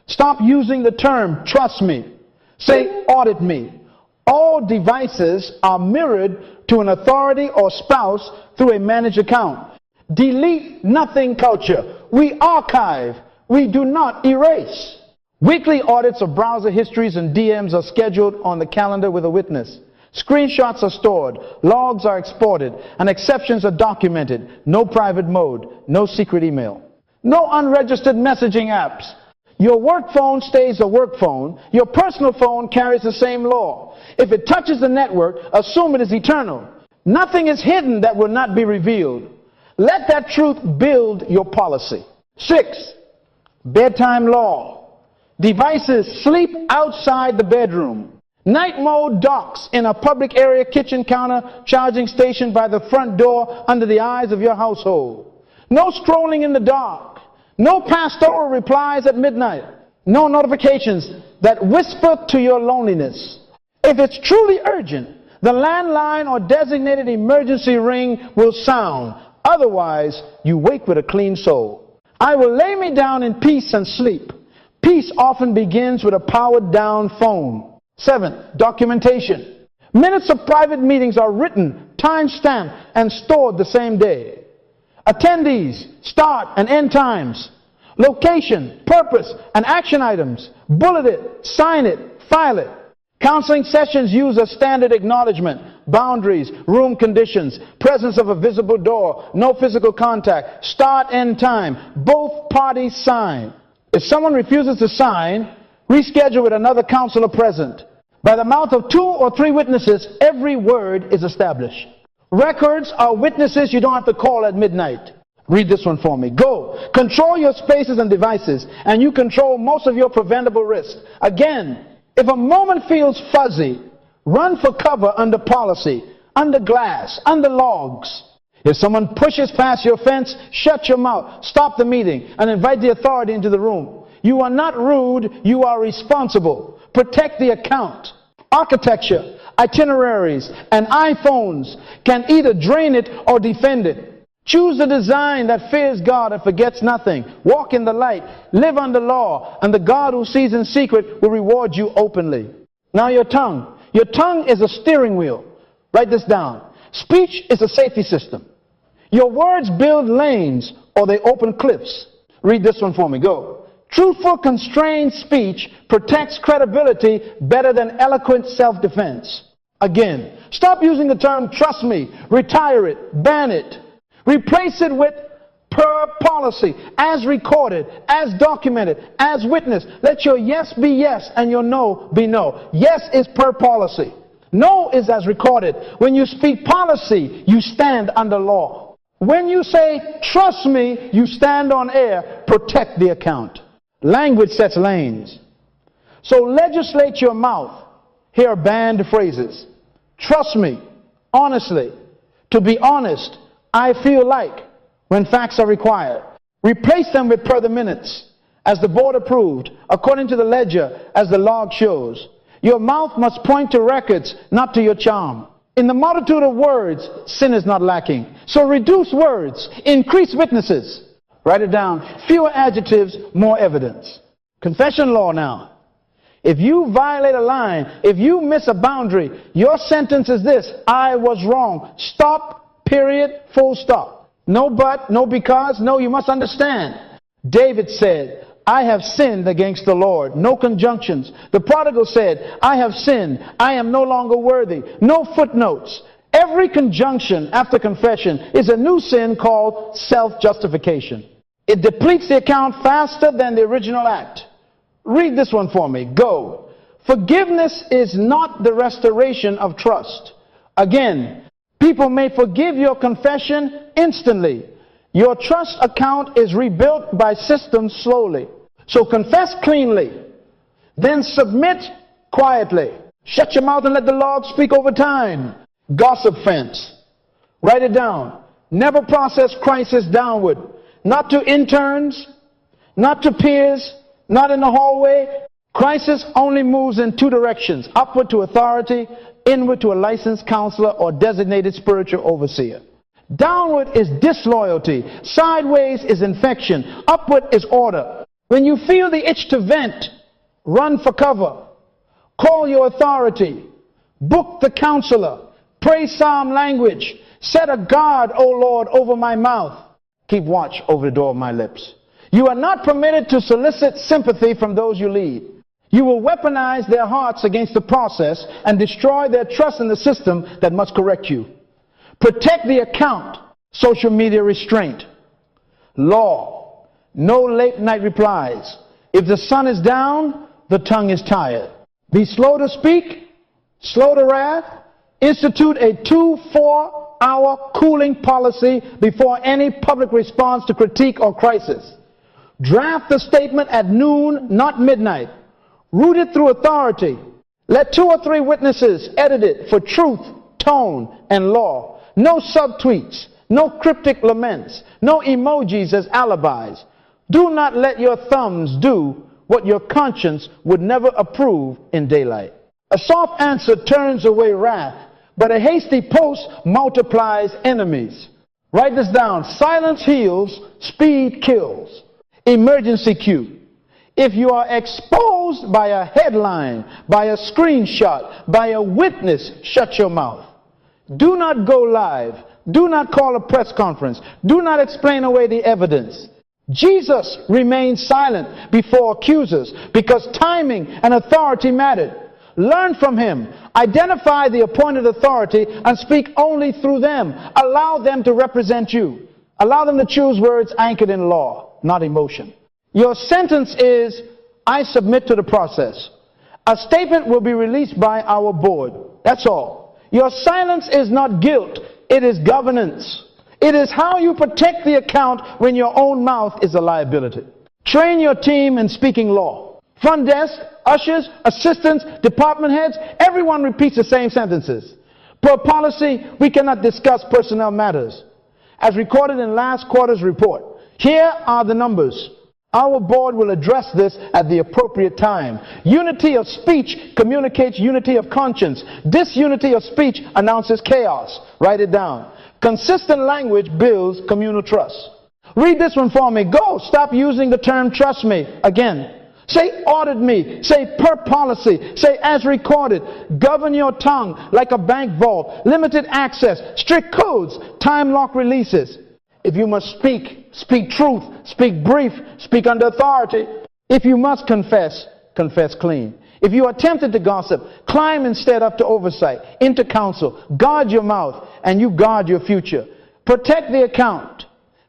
Speaker 1: Stop using the term trust me. Say audit me. All devices are mirrored to an authority or spouse through a managed account. Delete nothing culture. We archive. We do not erase. Weekly audits of browser histories and DMs are scheduled on the calendar with a witness. Screenshots are stored. Logs are exported. And exceptions are documented. No private mode. No secret email. No unregistered messaging apps. Your work phone stays a work phone. Your personal phone carries the same law. If it touches the network, assume it is eternal. Nothing is hidden that will not be revealed. Let that truth build your policy. 6, Bedtime law. Devices sleep outside the bedroom. Night mode docks in a public area kitchen counter charging station by the front door under the eyes of your household. No scrolling in the dark. No pastoral replies at midnight. No notifications that whisper to your loneliness. If it's truly urgent, the landline or designated emergency ring will sound. Otherwise, you wake with a clean soul. I will lay me down in peace and sleep. Peace often begins with a powered down phone. 7. Documentation. Minutes of private meetings are written, time-stamped, and stored the same day. Attendees, start and end times, location, purpose, and action items. Bullet it, sign it, file it. Counseling sessions use a standard acknowledgement, boundaries, room conditions, presence of a visible door, no physical contact, start, end time. Both parties sign. If someone refuses to sign, reschedule with another counselor present. By the mouth of 2 or 3 witnesses, every word is established. Records are witnesses you don't have to call at midnight. Read this one for me. Go. Control your spaces and devices, and you control most of your preventable risks. Again, if a moment feels fuzzy, run for cover under policy, under glass, under logs. If someone pushes past your fence, shut your mouth, stop the meeting, and invite the authority into the room. You are not rude, you are responsible. Protect the account. Architecture, itineraries, and iPhones can either drain it or defend it. Choose a design that fears God and forgets nothing. Walk in the light, live under law, and the God who sees in secret will reward you openly. Now your tongue. Your tongue is a steering wheel. Write this down. Speech is a safety system. Your words build lanes or they open cliffs. Read this one for me. Go. Truthful, constrained speech protects credibility better than eloquent self-defense. Again, stop using the term trust me, retire it, ban it. Replace it with per policy, as recorded, as documented, as witnessed. Let your yes be yes and your no be no. Yes is per policy. No is as recorded. When you speak policy, you stand under law. When you say trust me, you stand on air. Protect the account. Language sets lanes. So legislate your mouth. Here are banned phrases. Trust me, honestly, to be honest, I feel like, when facts are required. Replace them with per the minutes, as the board approved, according to the ledger, as the log shows. Your mouth must point to records, not to your charm. In the multitude of words, sin is not lacking. So reduce words, increase witnesses. Write it down. Fewer adjectives, more evidence. Confession law now. If you violate a line, if you miss a boundary, your sentence is this: I was wrong. Stop, period, full stop. No but, no because, no, you must understand. David said, I have sinned against the Lord. No conjunctions. The prodigal said, I have sinned. I am no longer worthy. No footnotes. Every conjunction after confession is a new sin called self-justification. It depletes the account faster than the original act. Read this one for me. Go. Forgiveness is not the restoration of trust. Again, people may forgive your confession instantly. Your trust account is rebuilt by systems slowly. So confess cleanly. Then submit quietly. Shut your mouth and let the Lord speak over time. Gossip fence. Write it down. Never process crisis downward. Not to interns, not to peers, not in the hallway. Crisis only moves in 2 directions. Upward to authority, inward to a licensed counselor or designated spiritual overseer. Downward is disloyalty. Sideways is infection. Upward is order. When you feel the itch to vent, run for cover. Call your authority. Book the counselor. Pray psalm language. Set a guard, O Lord, over my mouth. Keep watch over the door of my lips. You are not permitted to solicit sympathy from those you lead. You will weaponize their hearts against the process and destroy their trust in the system that must correct you. Protect the account. Social media restraint. Law. No late night replies. If the sun is down, the tongue is tired. Be slow to speak, slow to wrath. Institute a 2-4-hour cooling policy before any public response to critique or crisis. Draft the statement at noon, not midnight. Root it through authority. Let 2 or 3 witnesses edit it for truth, tone, and law. No subtweets, no cryptic laments, no emojis as alibis. Do not let your thumbs do what your conscience would never approve in daylight. A soft answer turns away wrath, but a hasty post multiplies enemies. Write this down. Silence heals, speed kills. Emergency cue. If you are exposed by a headline, by a screenshot, by a witness, shut your mouth. Do not go live. Do not call a press conference. Do not explain away the evidence. Jesus remained silent before accusers because timing and authority mattered. Learn from him. Identify the appointed authority and speak only through them. Allow them to represent you. Allow them to choose words anchored in law, not emotion. Your sentence is, I submit to the process. A statement will be released by our board. That's all. Your silence is not guilt. It is governance. It is how you protect the account when your own mouth is a liability. Train your team in speaking law. Front desk, ushers, assistants, department heads, everyone repeats the same sentences. Per policy, we cannot discuss personnel matters. As recorded in last quarter's report, here are the numbers. Our board will address this at the appropriate time. Unity of speech communicates unity of conscience. Disunity of speech announces chaos. Write it down. Consistent language builds communal trust. Read this one for me. Go. Stop using the term trust me again. Say audit me. Say per policy. Say as recorded. Govern your tongue like a bank vault. Limited access. Strict codes. Time lock releases. If you must speak, speak truth. Speak brief. Speak under authority. If you must confess, confess clean. If you are tempted to gossip, climb instead up to oversight, into counsel. Guard your mouth and you guard your future. Protect the account.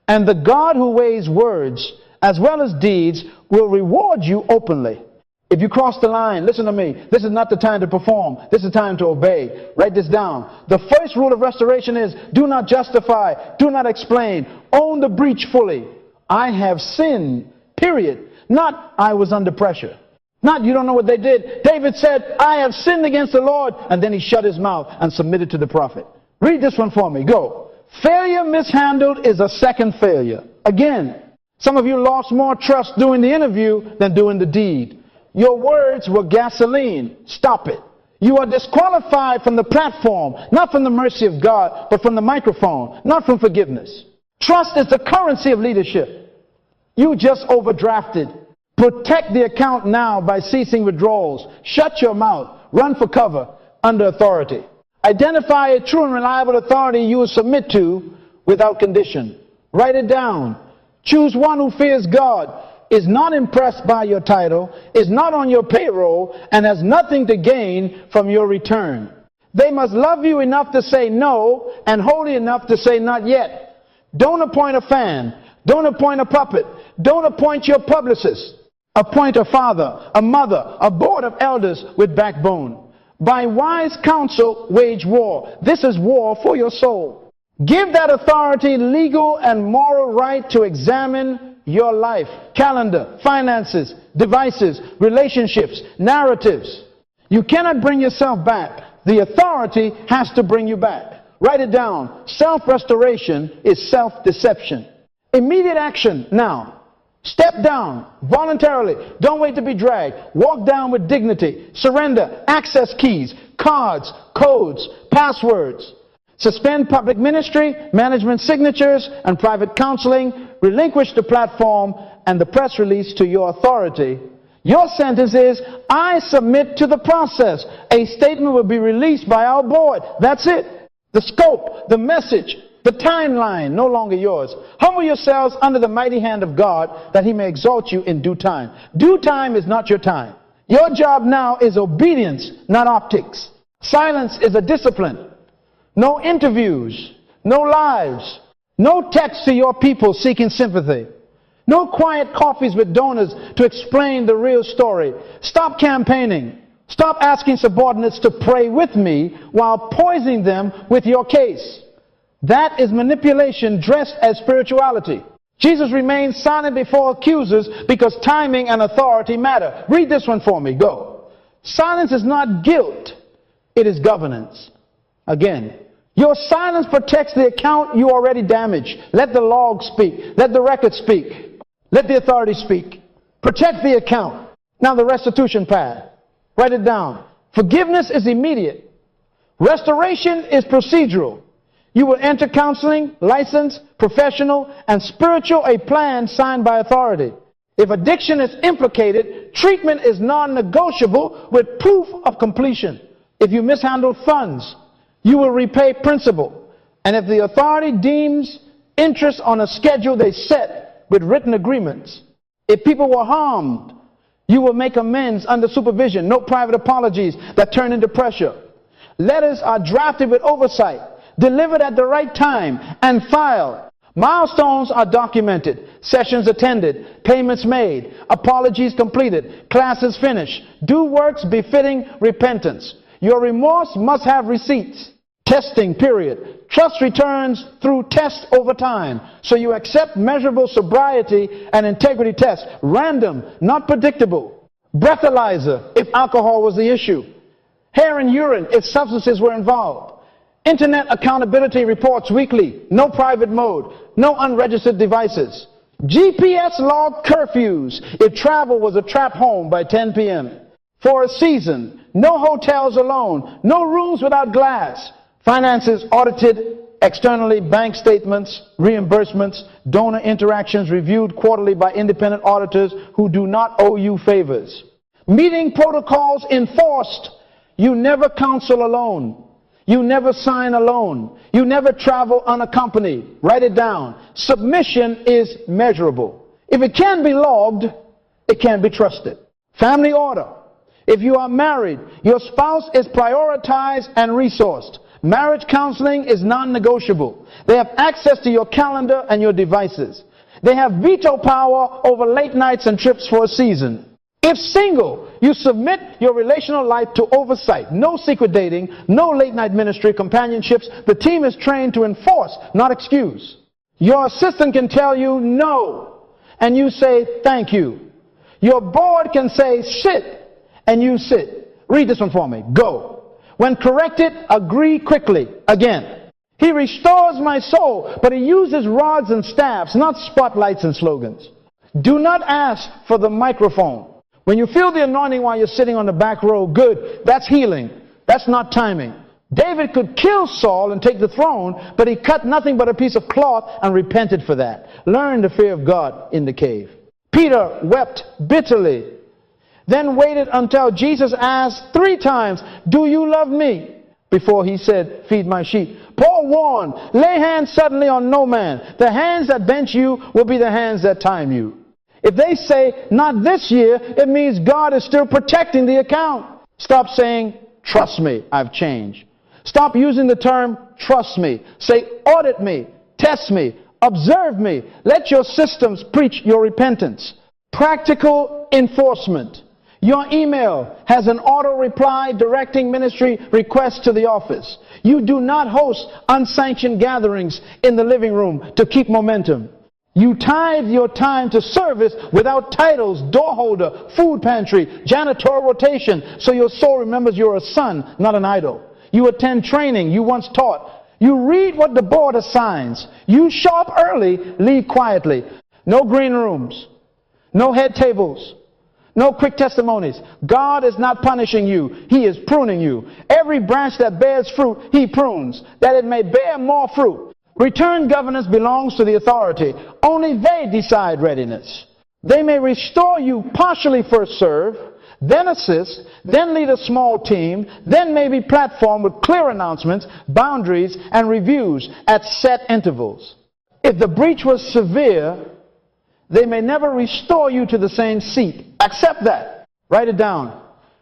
Speaker 1: And the God who weighs words as well as deeds will reward you openly. If you cross the line, listen to me. This is not the time to perform. This is the time to obey. Write this down. The first rule of restoration is do not justify, do not explain. Own the breach fully. I have sinned, period. Not I was under pressure. Not you don't know what they did. David said, I have sinned against the Lord. And then he shut his mouth and submitted to the prophet. Read this one for me. Go. Failure mishandled is a second failure. Again, some of you lost more trust doing the interview than doing the deed. Your words were gasoline. Stop it. You are disqualified from the platform, not from the mercy of God, but from the microphone, not from forgiveness. Trust is the currency of leadership. You just overdrafted. Protect the account now by ceasing withdrawals. Shut your mouth. Run for cover under authority. Identify a true and reliable authority you will submit to without condition. Write it down. Choose one who fears God, is not impressed by your title, is not on your payroll, and has nothing to gain from your return. They must love you enough to say no and holy enough to say not yet. Don't appoint a fan. Don't appoint a puppet. Don't appoint your publicist. Appoint a father, a mother, a board of elders with backbone. By wise counsel, wage war. This is war for your soul. Give that authority legal and moral right to examine your life, calendar, finances, devices, relationships, narratives. You cannot bring yourself back. The authority has to bring you back. Write it down. Self-restoration is self-deception. Immediate action now. Step down voluntarily. Don't wait to be dragged. Walk down with dignity. Surrender access keys, cards, codes, passwords. Suspend public ministry, management signatures, and private counseling. Relinquish the platform and the press release to your authority. Your sentence is, I submit to the process. A statement will be released by our board. That's it. The scope, the message, the timeline, no longer yours. Humble yourselves under the mighty hand of God that he may exalt you in due time. Due time is not your time. Your job now is obedience, not optics. Silence is a discipline. No interviews, no lives, no text to your people seeking sympathy. No quiet coffees with donors to explain the real story. Stop campaigning. Stop asking subordinates to pray with me while poisoning them with your case. That is manipulation dressed as spirituality. Jesus remained silent before accusers because timing and authority matter. Read this one for me. Go. Silence is not guilt. It is governance. Again, your silence protects the account you already damaged. Let the log speak. Let the record speak. Let the authority speak. Protect the account. Now the restitution path. Write it down. Forgiveness is immediate. Restoration is procedural. You will enter counseling, licensed, professional, and spiritual, a plan signed by authority. If addiction is implicated, treatment is non-negotiable with proof of completion. If you mishandle funds, you will repay principal. And if the authority deems interest on a schedule they set with written agreements, if people were harmed, you will make amends under supervision. No private apologies that turn into pressure. Letters are drafted with oversight, delivered at the right time, and filed. Milestones are documented, sessions attended, payments made, apologies completed, classes finished, do works befitting repentance. Your remorse must have receipts. Testing period. Trust returns through test over time. So you accept measurable sobriety and integrity tests. Random, not predictable. Breathalyzer if alcohol was the issue. Hair and urine if substances were involved. Internet accountability reports weekly. No private mode. No unregistered devices. GPS log curfews if travel was a trap home by 10 p.m. For a season. No hotels alone. No rooms without glass. Finances audited externally, bank statements, reimbursements, donor interactions reviewed quarterly by independent auditors who do not owe you favors. Meeting protocols enforced. You never counsel alone. You never sign alone. You never travel unaccompanied. Write it down. Submission is measurable. If it can be logged, it can be trusted. Family order. If you are married, your spouse is prioritized and resourced. Marriage counseling is non-negotiable. They have access to your calendar and your devices. They have veto power over late nights and trips for a season. If single, you submit your relational life to oversight. No secret dating, no late night ministry companionships. The team is trained to enforce, not excuse. Your assistant can tell you no, and you say thank you. Your board can say sit, and you sit. Read this one for me. Go. When corrected, agree quickly. Again. He restores my soul, but he uses rods and staffs, not spotlights and slogans. Do not ask for the microphone. When you feel the anointing while you're sitting on the back row, good. That's healing. That's not timing. David could kill Saul and take the throne, but he cut nothing but a piece of cloth and repented for that. Learn the fear of God in the cave. Peter wept bitterly, then waited until Jesus asked 3 times, do you love me? Before he said, feed my sheep. Paul warned, lay hands suddenly on no man. The hands that bench you will be the hands that time you. If they say, not this year, it means God is still protecting the account. Stop saying, trust me, I've changed. Stop using the term, trust me. Say, audit me, test me, observe me. Let your systems preach your repentance. Practical enforcement. Your email has an auto reply directing ministry requests to the office. You do not host unsanctioned gatherings in the living room to keep momentum. You tithe your time to service without titles, door holder, food pantry, janitorial rotation, so your soul remembers you're a son, not an idol. You attend training you once taught. You read what the board assigns. You show up early, leave quietly. No green rooms. No head tables. No quick testimonies. God is not punishing you. He is pruning you. Every branch that bears fruit, he prunes, that it may bear more fruit. Return governance belongs to the authority. Only they decide readiness. They may restore you partially first serve, then assist, then lead a small team, then maybe platform with clear announcements, boundaries, and reviews at set intervals. If the breach was severe, they may never restore you to the same seat. Accept that. Write it down.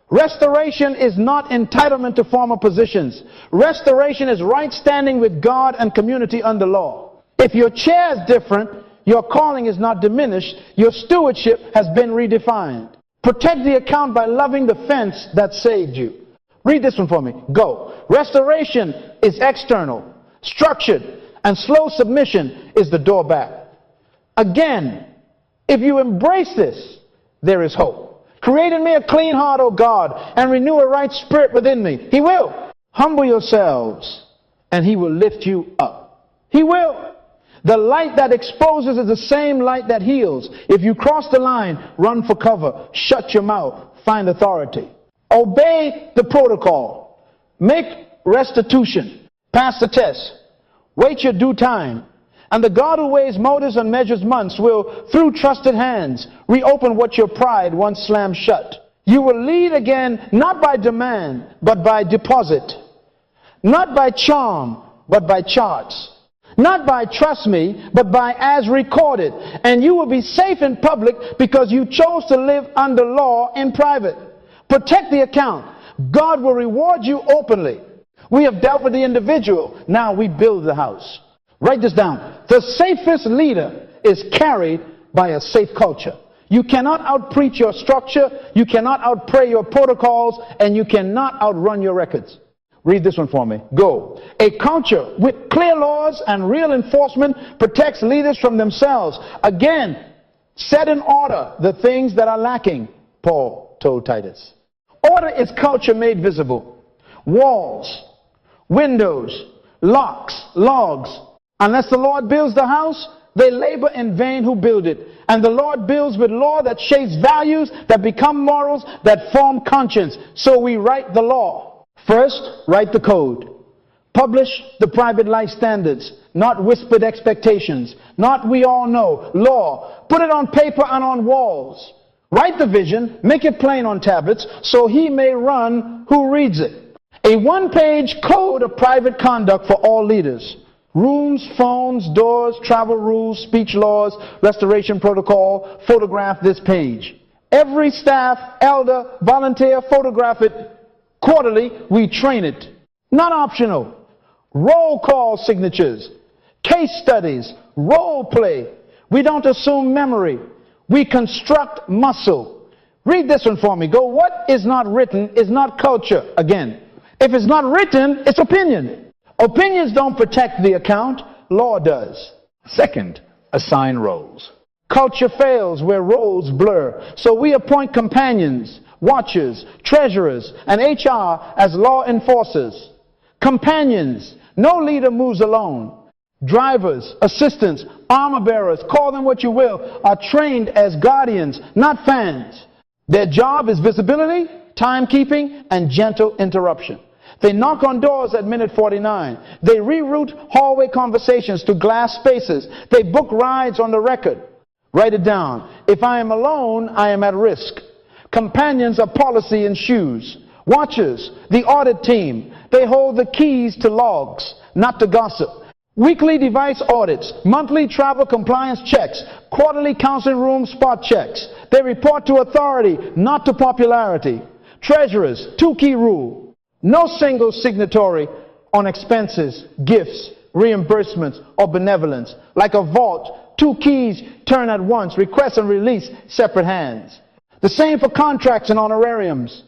Speaker 1: Restoration is not entitlement to former positions. Restoration is right standing with God and community under law. If your chair is different, your calling is not diminished. Your stewardship has been redefined. Protect the account by loving the fence that saved you. Read this one for me. Go. Restoration is external, structured, and slow submission is the door back. Again, if you embrace this, there is hope. Create in me a clean heart, O God, and renew a right spirit within me. He will. Humble yourselves, and he will lift you up. He will. The light that exposes is the same light that heals. If you cross the line, run for cover. Shut your mouth. Find authority. Obey the protocol. Make restitution. Pass the test. Wait your due time. And the God who weighs motives and measures months will, through trusted hands, reopen what your pride once slammed shut. You will lead again, not by demand, but by deposit. Not by charm, but by charts. Not by trust me, but by as recorded. And you will be safe in public because you chose to live under law in private. Protect the account. God will reward you openly. We have dealt with the individual. Now we build the house. Write this down. The safest leader is carried by a safe culture. You cannot outpreach your structure. You cannot outpray your protocols. And you cannot outrun your records. Read this one for me. Go. A culture with clear laws and real enforcement protects leaders from themselves. Again, set in order the things that are lacking, Paul told Titus. Order is culture made visible. Walls, windows, locks, logs. Unless the Lord builds the house, they labor in vain who build it. And the Lord builds with law that shapes values, that become morals, that form conscience. So we write the law. First, write the code. Publish the private life standards, not whispered expectations, not we all know. Law. Put it on paper and on walls. Write the vision, make it plain on tablets, so he may run who reads it. A one-page code of private conduct for all leaders. Rooms, phones, doors, travel rules, speech laws, restoration protocol. Photograph this page. Every staff, elder, volunteer, photograph it. Quarterly, we train it. Not optional. Roll call signatures, case studies, role play. We don't assume memory. We construct muscle. Read this one for me. Go, what is not written is not culture. Again, if it's not written, it's opinion. Opinions don't protect the account. Law does. Second, assign roles. Culture fails where roles blur. So we appoint companions, watchers, treasurers, and HR as law enforcers. Companions. No leader moves alone. Drivers, assistants, armor bearers, call them what you will, are trained as guardians, not fans. Their job is visibility, timekeeping, and gentle interruption. They knock on doors at minute 49. They reroute hallway conversations to glass spaces. They book rides on the record. Write it down. If I am alone, I am at risk. Companions are policy in shoes. Watchers, the audit team, they hold the keys to logs, not to gossip. Weekly device audits, monthly travel compliance checks, quarterly counseling room spot checks. They report to authority, not to popularity. Treasurers, two-key rule. No single signatory on expenses, gifts, reimbursements, or benevolence. Like a vault, two keys turn at once, request and release, separate hands. The same for contracts and honorariums.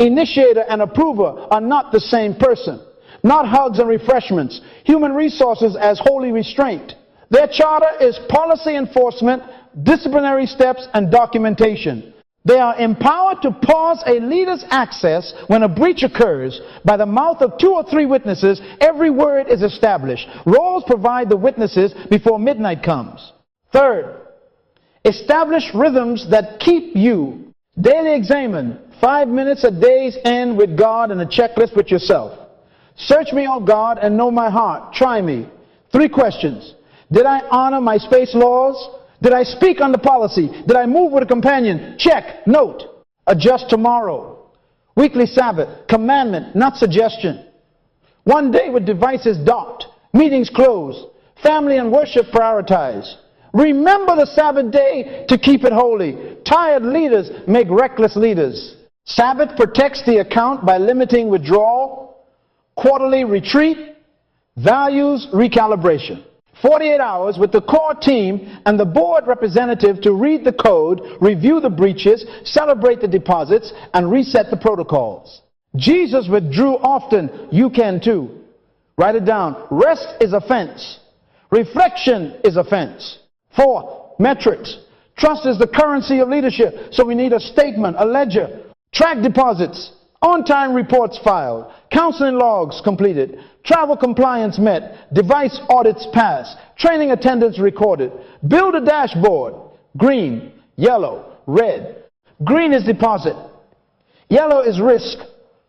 Speaker 1: Initiator and approver are not the same person. Not hugs and refreshments. Human resources as holy restraint. Their charter is policy enforcement, disciplinary steps, and documentation. They are empowered to pause a leader's access when a breach occurs. By the mouth of 2 or 3 witnesses, every word is established. Roles provide the witnesses before midnight comes. Third, establish rhythms that keep you. Daily examine. 5 minutes a day's end with God and a checklist with yourself. Search me, O God, and know my heart. Try me. 3 questions. Did I honor my space laws? Did I speak under policy? Did I move with a companion? Check. Note. Adjust tomorrow. Weekly Sabbath. Commandment, not suggestion. 1 day with devices docked. Meetings closed. Family and worship prioritized. Remember the Sabbath day to keep it holy. Tired leaders make reckless leaders. Sabbath protects the account by limiting withdrawal, quarterly retreat, values recalibration. 48 hours with the core team and the board representative to read the code, review the breaches, celebrate the deposits, and reset the protocols. Jesus withdrew often. You can too. Write it down. Rest is offense. Reflection is offense. 4th, Metrics. Trust is the currency of leadership. So we need a statement, a ledger, track deposits, on-time reports filed, counseling logs completed, travel compliance met, device audits passed, training attendance recorded. Build a dashboard. Green, yellow, red. Green is deposit. Yellow is risk.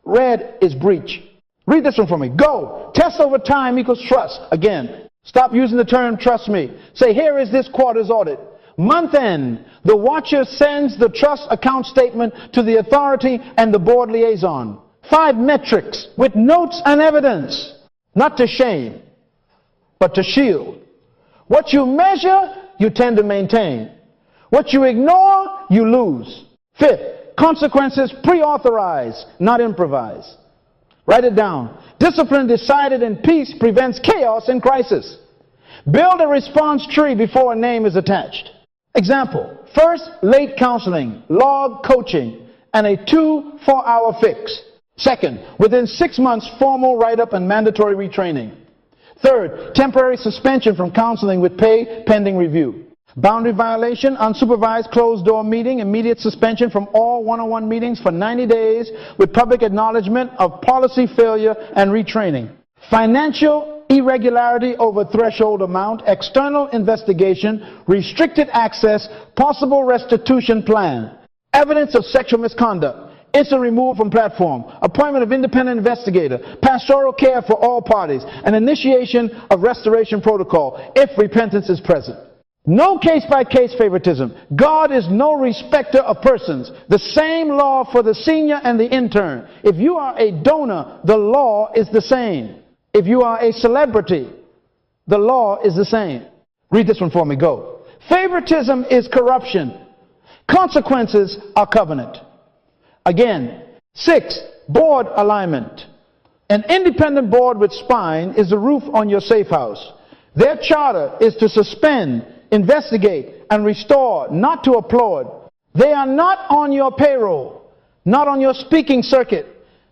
Speaker 1: Red is breach. Read this one for me. Go. Test over time equals trust. Again, stop using the term trust me. Say, here is this quarter's audit. Month end, the watcher sends the trust account statement to the authority and the board liaison. 5 metrics with notes and evidence. Not to shame, but to shield. What you measure, you tend to maintain. What you ignore, you lose. 5th, consequences pre-authorized, not improvised. Write it down. Discipline decided in peace prevents chaos in crisis. Build a response tree before a name is attached. Example, first, late counseling, log coaching, and a 2 4-hour fix. Second, within 6 months, formal write-up and mandatory retraining. Third, temporary suspension from counseling with pay pending review. Boundary violation, unsupervised closed-door meeting, immediate suspension from all one-on-one meetings for 90 days with public acknowledgement of policy failure and retraining. Financial irregularity over threshold amount, external investigation, restricted access, possible restitution plan, evidence of sexual misconduct, instant removal from platform, appointment of independent investigator, pastoral care for all parties, and initiation of restoration protocol if repentance is present. No case-by-case favoritism. God is no respecter of persons. The same law for the senior and the intern. If you are a donor, the law is the same. If you are a celebrity, the law is the same. Read this one for me. Go. Favoritism is corruption. Consequences are covenant. Again. 6, board alignment. An independent board with spine is the roof on your safe house. Their charter is to suspend, investigate, and restore, not to applaud. They are not on your payroll, not on your speaking circuit,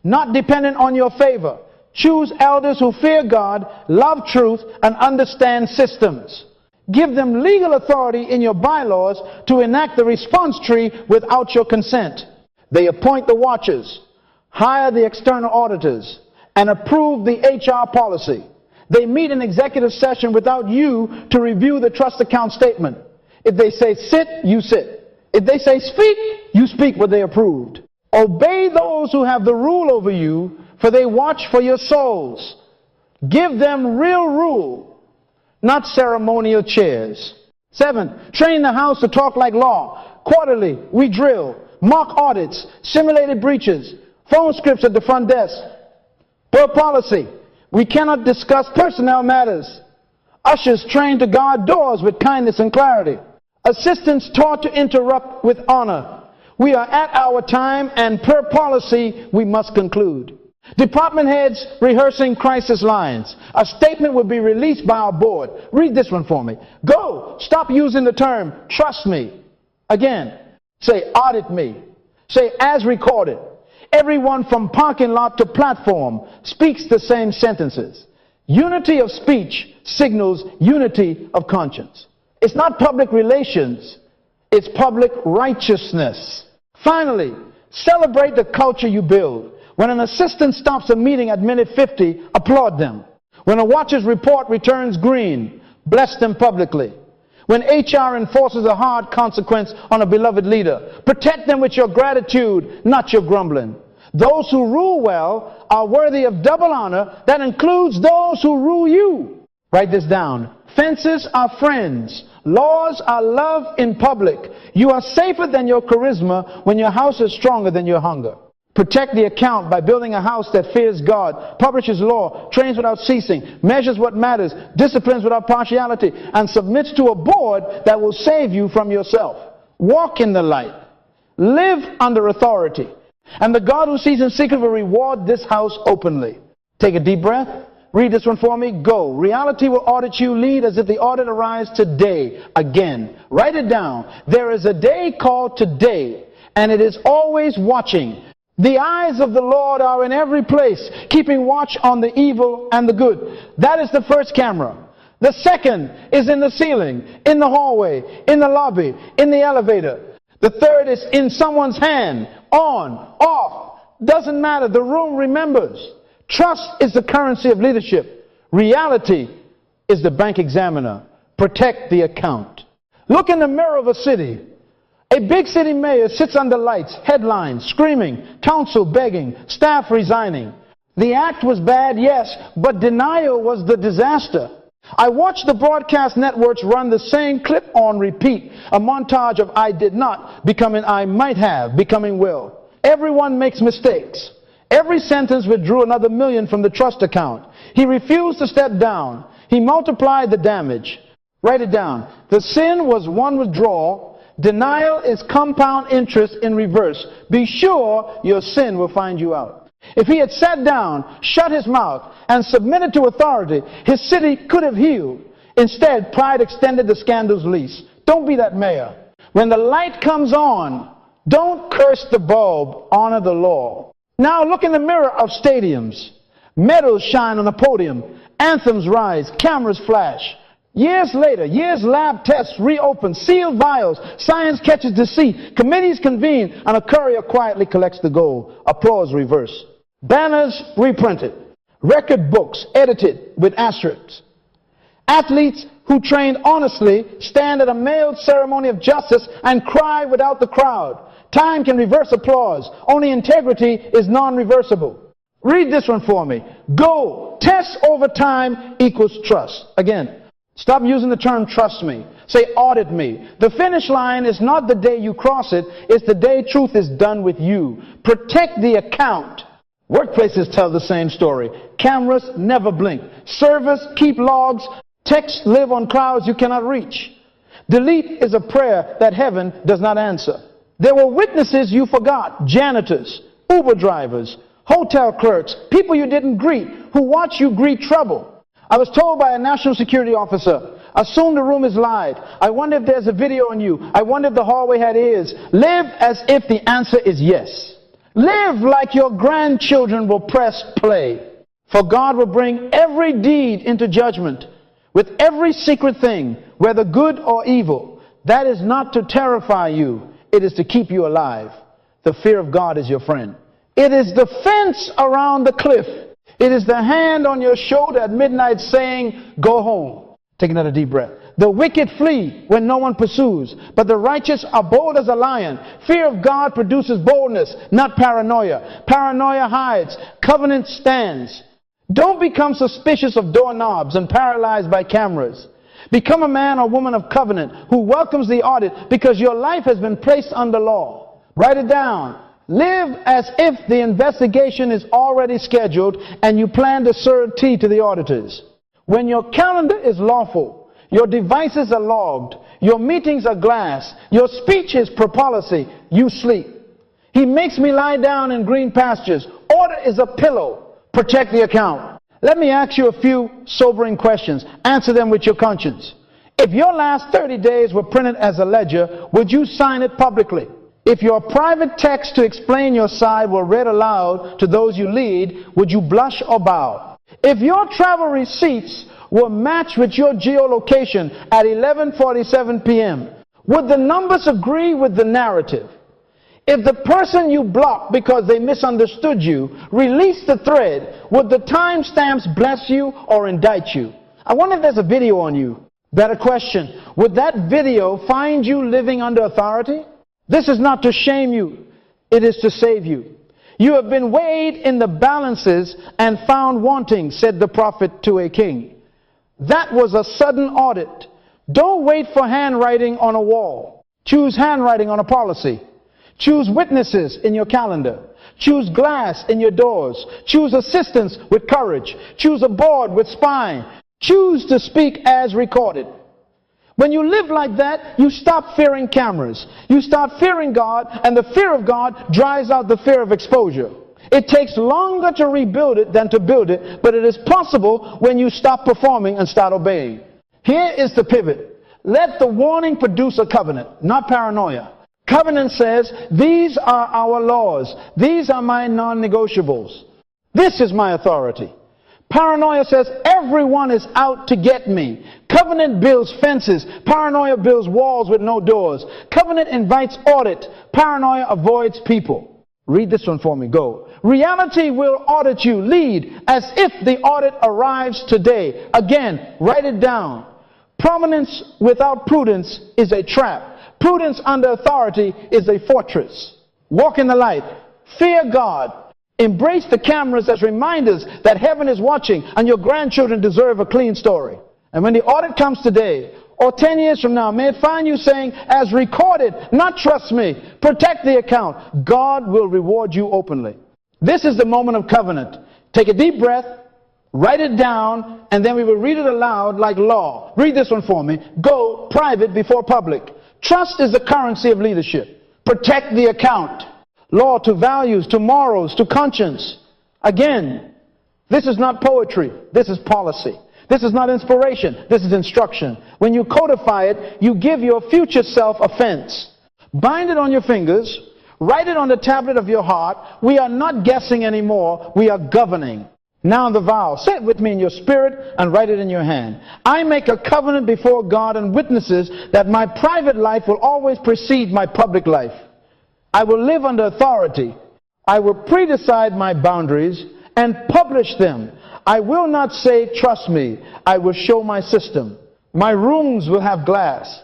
Speaker 1: not dependent on your favor. Choose elders who fear God, love truth, and understand systems. Give them legal authority in your bylaws to enact the response tree without your consent. They appoint the watchers, hire the external auditors, and approve the HR policy. They meet in executive session without you to review the trust account statement. If they say sit, you sit. If they say speak, you speak what they approved. Obey those who have the rule over you, for they watch for your souls. Give them real rule, not ceremonial chairs. 7, train the house to talk like law. Quarterly, we drill, mock audits, simulated breaches, phone scripts at the front desk. Per policy, we cannot discuss personnel matters. Ushers trained to guard doors with kindness and clarity. Assistants taught to interrupt with honor. We are at our time, and per policy, we must conclude. Department heads rehearsing crisis lines. A statement will be released by our board. Read this one for me. Go. Stop using the term trust me. Again, say audit me. Say as recorded. Everyone from parking lot to platform speaks the same sentences. Unity of speech signals unity of conscience. It's not public relations. It's public righteousness. Finally, celebrate the culture you build. When an assistant stops a meeting at minute 50, applaud them. When a watcher's report returns green, bless them publicly. When HR enforces a hard consequence on a beloved leader, protect them with your gratitude, not your grumbling. Those who rule well are worthy of double honor. That includes those who rule you. Write this down. Fences are friends. Laws are love in public. You are safer than your charisma when your house is stronger than your hunger. Protect the account by building a house that fears God, publishes law, trains without ceasing, measures what matters, disciplines without partiality, and submits to a board that will save you from yourself. Walk in the light. Live under authority. And the God who sees in secret will reward this house openly. Take a deep breath. Read this one for me. Go. Reality will audit you. Lead as if the audit arrives today. Again. Write it down. There is a day called today, and it is always watching. The eyes of the Lord are in every place, keeping watch on the evil and the good. That is the first camera. The second is in the ceiling, in the hallway, in the lobby, in the elevator. The third is in someone's hand, on, off, doesn't matter. The room remembers. Trust is the currency of leadership. Reality is the bank examiner. Protect the account. Look in the mirror of a city. A big city mayor sits under lights, headlines, screaming, council begging, staff resigning. The act was bad, yes, but denial was the disaster. I watched the broadcast networks run the same clip on repeat, a montage of I did not, becoming I might have, becoming will. Everyone makes mistakes. Every sentence withdrew another million from the trust account. He refused to step down. He multiplied the damage. Write it down. The sin was one withdrawal. Denial is compound interest in reverse. Be sure your sin will find you out. If he had sat down, shut his mouth, and submitted to authority, his city could have healed. Instead, pride extended the scandal's lease. Don't be that mayor. When the light comes on, don't curse the bulb, honor the law. Now look in the mirror of stadiums. Medals shine on the podium. Anthems rise. Cameras flash. Years later, lab tests reopen. Sealed vials. Science catches deceit. Committees convene, and a courier quietly collects the gold. Applause reverse. Banners reprinted. Record books edited with asterisks. Athletes who trained honestly stand at a mailed ceremony of justice and cry without the crowd. Time can reverse applause. Only integrity is non-reversible. Read this one for me. Go. Test over time equals trust. Again, stop using the term trust me. Say audit me. The finish line is not the day you cross it. It's the day truth is done with you. Protect the account. Workplaces tell the same story. Cameras never blink. Servers keep logs. Texts live on clouds you cannot reach. Delete is a prayer that heaven does not answer. There were witnesses you forgot. Janitors, Uber drivers, hotel clerks, people you didn't greet, who watch you greet trouble. I was told by a national security officer, assume the room is live. I wonder if there's a video on you. I wonder if the hallway had ears. Live as if the answer is yes. Live like your grandchildren will press play. For God will bring every deed into judgment with every secret thing, whether good or evil. That is not to terrify you. It is to keep you alive. The fear of God is your friend. It is the fence around the cliff. It is the hand on your shoulder at midnight saying, go home. Take another deep breath. The wicked flee when no one pursues, but the righteous are bold as a lion. Fear of God produces boldness, not paranoia. Paranoia hides. Covenant stands. Don't become suspicious of doorknobs and paralyzed by cameras. Become a man or woman of covenant who welcomes the audit because your life has been placed under law. Write it down. Live as if the investigation is already scheduled and you plan to serve tea to the auditors. When your calendar is lawful, your devices are logged, your meetings are glass, your speech is per policy, you sleep. He makes me lie down in green pastures. Order is a pillow. Protect the account. Let me ask you a few sobering questions. Answer them with your conscience. If your last 30 days were printed as a ledger, would you sign it publicly? If your private text to explain your side were read aloud to those you lead, would you blush or bow? If your travel receipts were matched with your geolocation at 11:47 p.m., would the numbers agree with the narrative? If the person you blocked because they misunderstood you released the thread, would the timestamps bless you or indict you? I wonder if there's a video on you. Better question, would that video find you living under authority? This is not to shame you, it is to save you. You have been weighed in the balances and found wanting, said the prophet to a king. That was a sudden audit. Don't wait for handwriting on a wall. Choose handwriting on a policy. Choose witnesses in your calendar. Choose glass in your doors. Choose assistants with courage. Choose a board with spine. Choose to speak as recorded. When you live like that, you stop fearing cameras. You start fearing God, and the fear of God drives out the fear of exposure. It takes longer to rebuild it than to build it, but it is possible when you stop performing and start obeying. Here is the pivot. Let the warning produce a covenant, not paranoia. Covenant says, these are our laws. These are my non-negotiables. This is my authority. Paranoia says everyone is out to get me. Covenant builds fences. Paranoia builds walls with no doors. Covenant invites audit. Paranoia avoids people. Read this one for me. Go. Reality will audit you. Lead as if the audit arrives today. Again, write it down. Prominence without prudence is a trap. Prudence under authority is a fortress. Walk in the light. Fear God. Embrace the cameras as reminders that heaven is watching and your grandchildren deserve a clean story. And when the audit comes today or 10 years from now, may it find you saying, as recorded, not trust me, protect the account. God will reward you openly. This is the moment of covenant. Take a deep breath, write it down, and then we will read it aloud like law. Read this one for me. Go private before public. Trust is the currency of leadership. Protect the account. Law to values, to morals, to conscience. Again, this is not poetry. This is policy. This is not inspiration. This is instruction. When you codify it, you give your future self a fence. Bind it on your fingers. Write it on the tablet of your heart. We are not guessing anymore. We are governing. Now the vow. Say it with me in your spirit and write it in your hand. I make a covenant before God and witnesses that my private life will always precede my public life. I will live under authority. I will pre-decide my boundaries and publish them. I will not say, trust me. I will show my system. My rooms will have glass.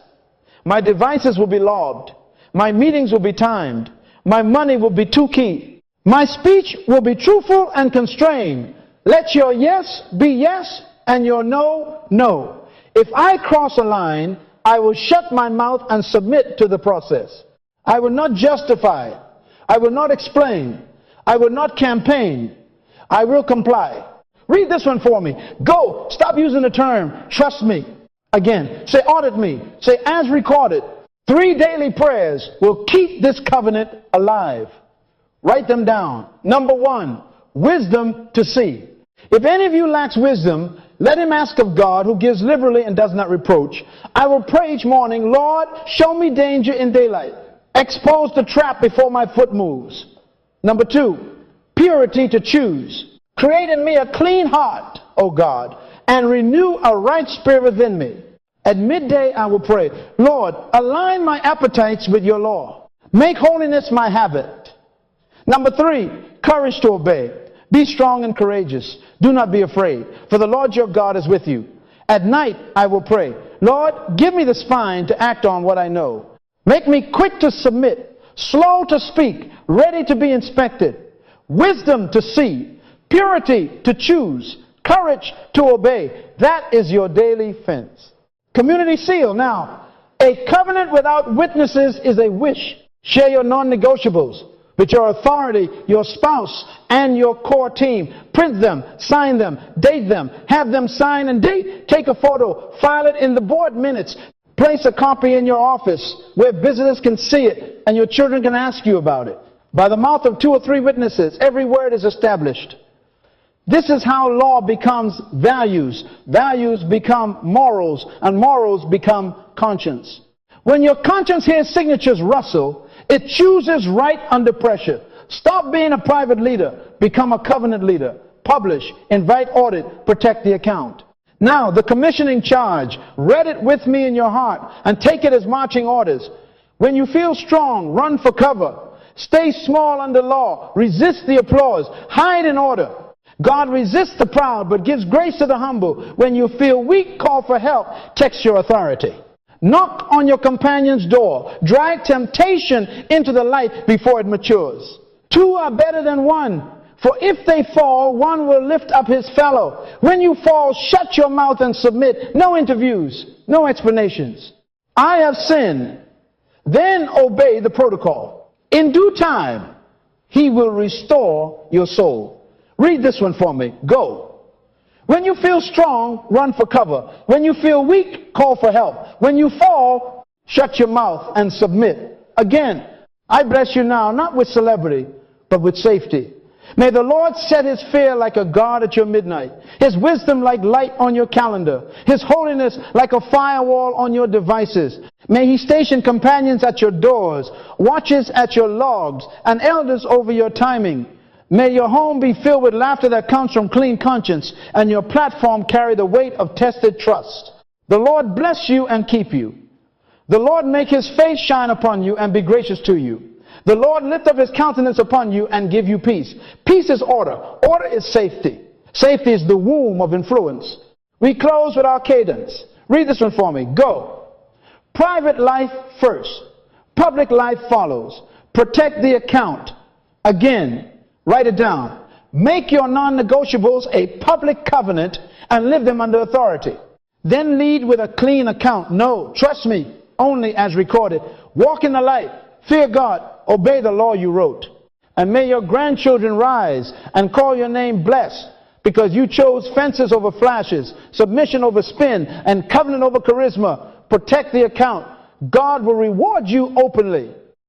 Speaker 1: My devices will be logged. My meetings will be timed. My money will be too key. My speech will be truthful and constrained. Let your yes be yes and your no, no. If I cross a line, I will shut my mouth and submit to the process. I will not justify. I will not explain. I will not campaign. I will comply. Read this one for me. Go. Stop using the term, trust me. Again, say audit me. Say as recorded. 3 daily prayers will keep this covenant alive. Write them down. Number 1, wisdom to see. If any of you lacks wisdom, let him ask of God, who gives liberally and does not reproach. I will pray each morning, Lord, show me danger in daylight. Expose the trap before my foot moves. Number 2, purity to choose. Create in me a clean heart, O God, and renew a right spirit within me. At midday I will pray, Lord, align my appetites with your law. Make holiness my habit. Number 3, courage to obey. Be strong and courageous. Do not be afraid, for the Lord your God is with you. At night I will pray, Lord, give me the spine to act on what I know. Make me quick to submit, slow to speak, ready to be inspected, wisdom to see, purity to choose, courage to obey. That is your daily fence. Community seal. Now, a covenant without witnesses is a wish. Share your non-negotiables with your authority, your spouse, and your core team. Print them, sign them, date them, have them sign and date. Take a photo, file it in the board minutes. Place a copy in your office where visitors can see it and your children can ask you about it. By the mouth of 2 or 3 witnesses, every word is established. This is how law becomes values. Values become morals, and morals become conscience. When your conscience hears signatures rustle, it chooses right under pressure. Stop being a private leader. Become a covenant leader. Publish, invite audit, protect the account. Now, the commissioning charge. Read it with me in your heart and take it as marching orders. When you feel strong, run for cover. Stay small under law. Resist the applause. Hide in order. God resists the proud but gives grace to the humble. When you feel weak, call for help. Text your authority. Knock on your companion's door. Drag temptation into the light before it matures. 2 are better than 1. For if they fall, one will lift up his fellow. When you fall, shut your mouth and submit. No interviews, no explanations. I have sinned. Then obey the protocol. In due time, he will restore your soul. Read this one for me. Go. When you feel strong, run for cover. When you feel weak, call for help. When you fall, shut your mouth and submit. Again, I bless you now, not with celebrity, but with safety. May the Lord set his fear like a guard at your midnight, his wisdom like light on your calendar, his holiness like a firewall on your devices. May he station companions at your doors, watches at your logs, and elders over your timing. May your home be filled with laughter that comes from clean conscience, and your platform carry the weight of tested trust. The Lord bless you and keep you. The Lord make his face shine upon you and be gracious to you. The Lord lift up his countenance upon you and give you peace. Peace is order. Order is safety. Safety is the womb of influence. We close with our cadence. Read this one for me. Go. Private life first. Public life follows. Protect the account. Again, write it down. Make your non-negotiables a public covenant and live them under authority. Then lead with a clean account. No, trust me, only as recorded. Walk in the light. Fear God. Obey the law you wrote. And may your grandchildren rise and call your name blessed, because you chose fences over flashes, submission over spin, and covenant over charisma. Protect the account. God will reward you openly.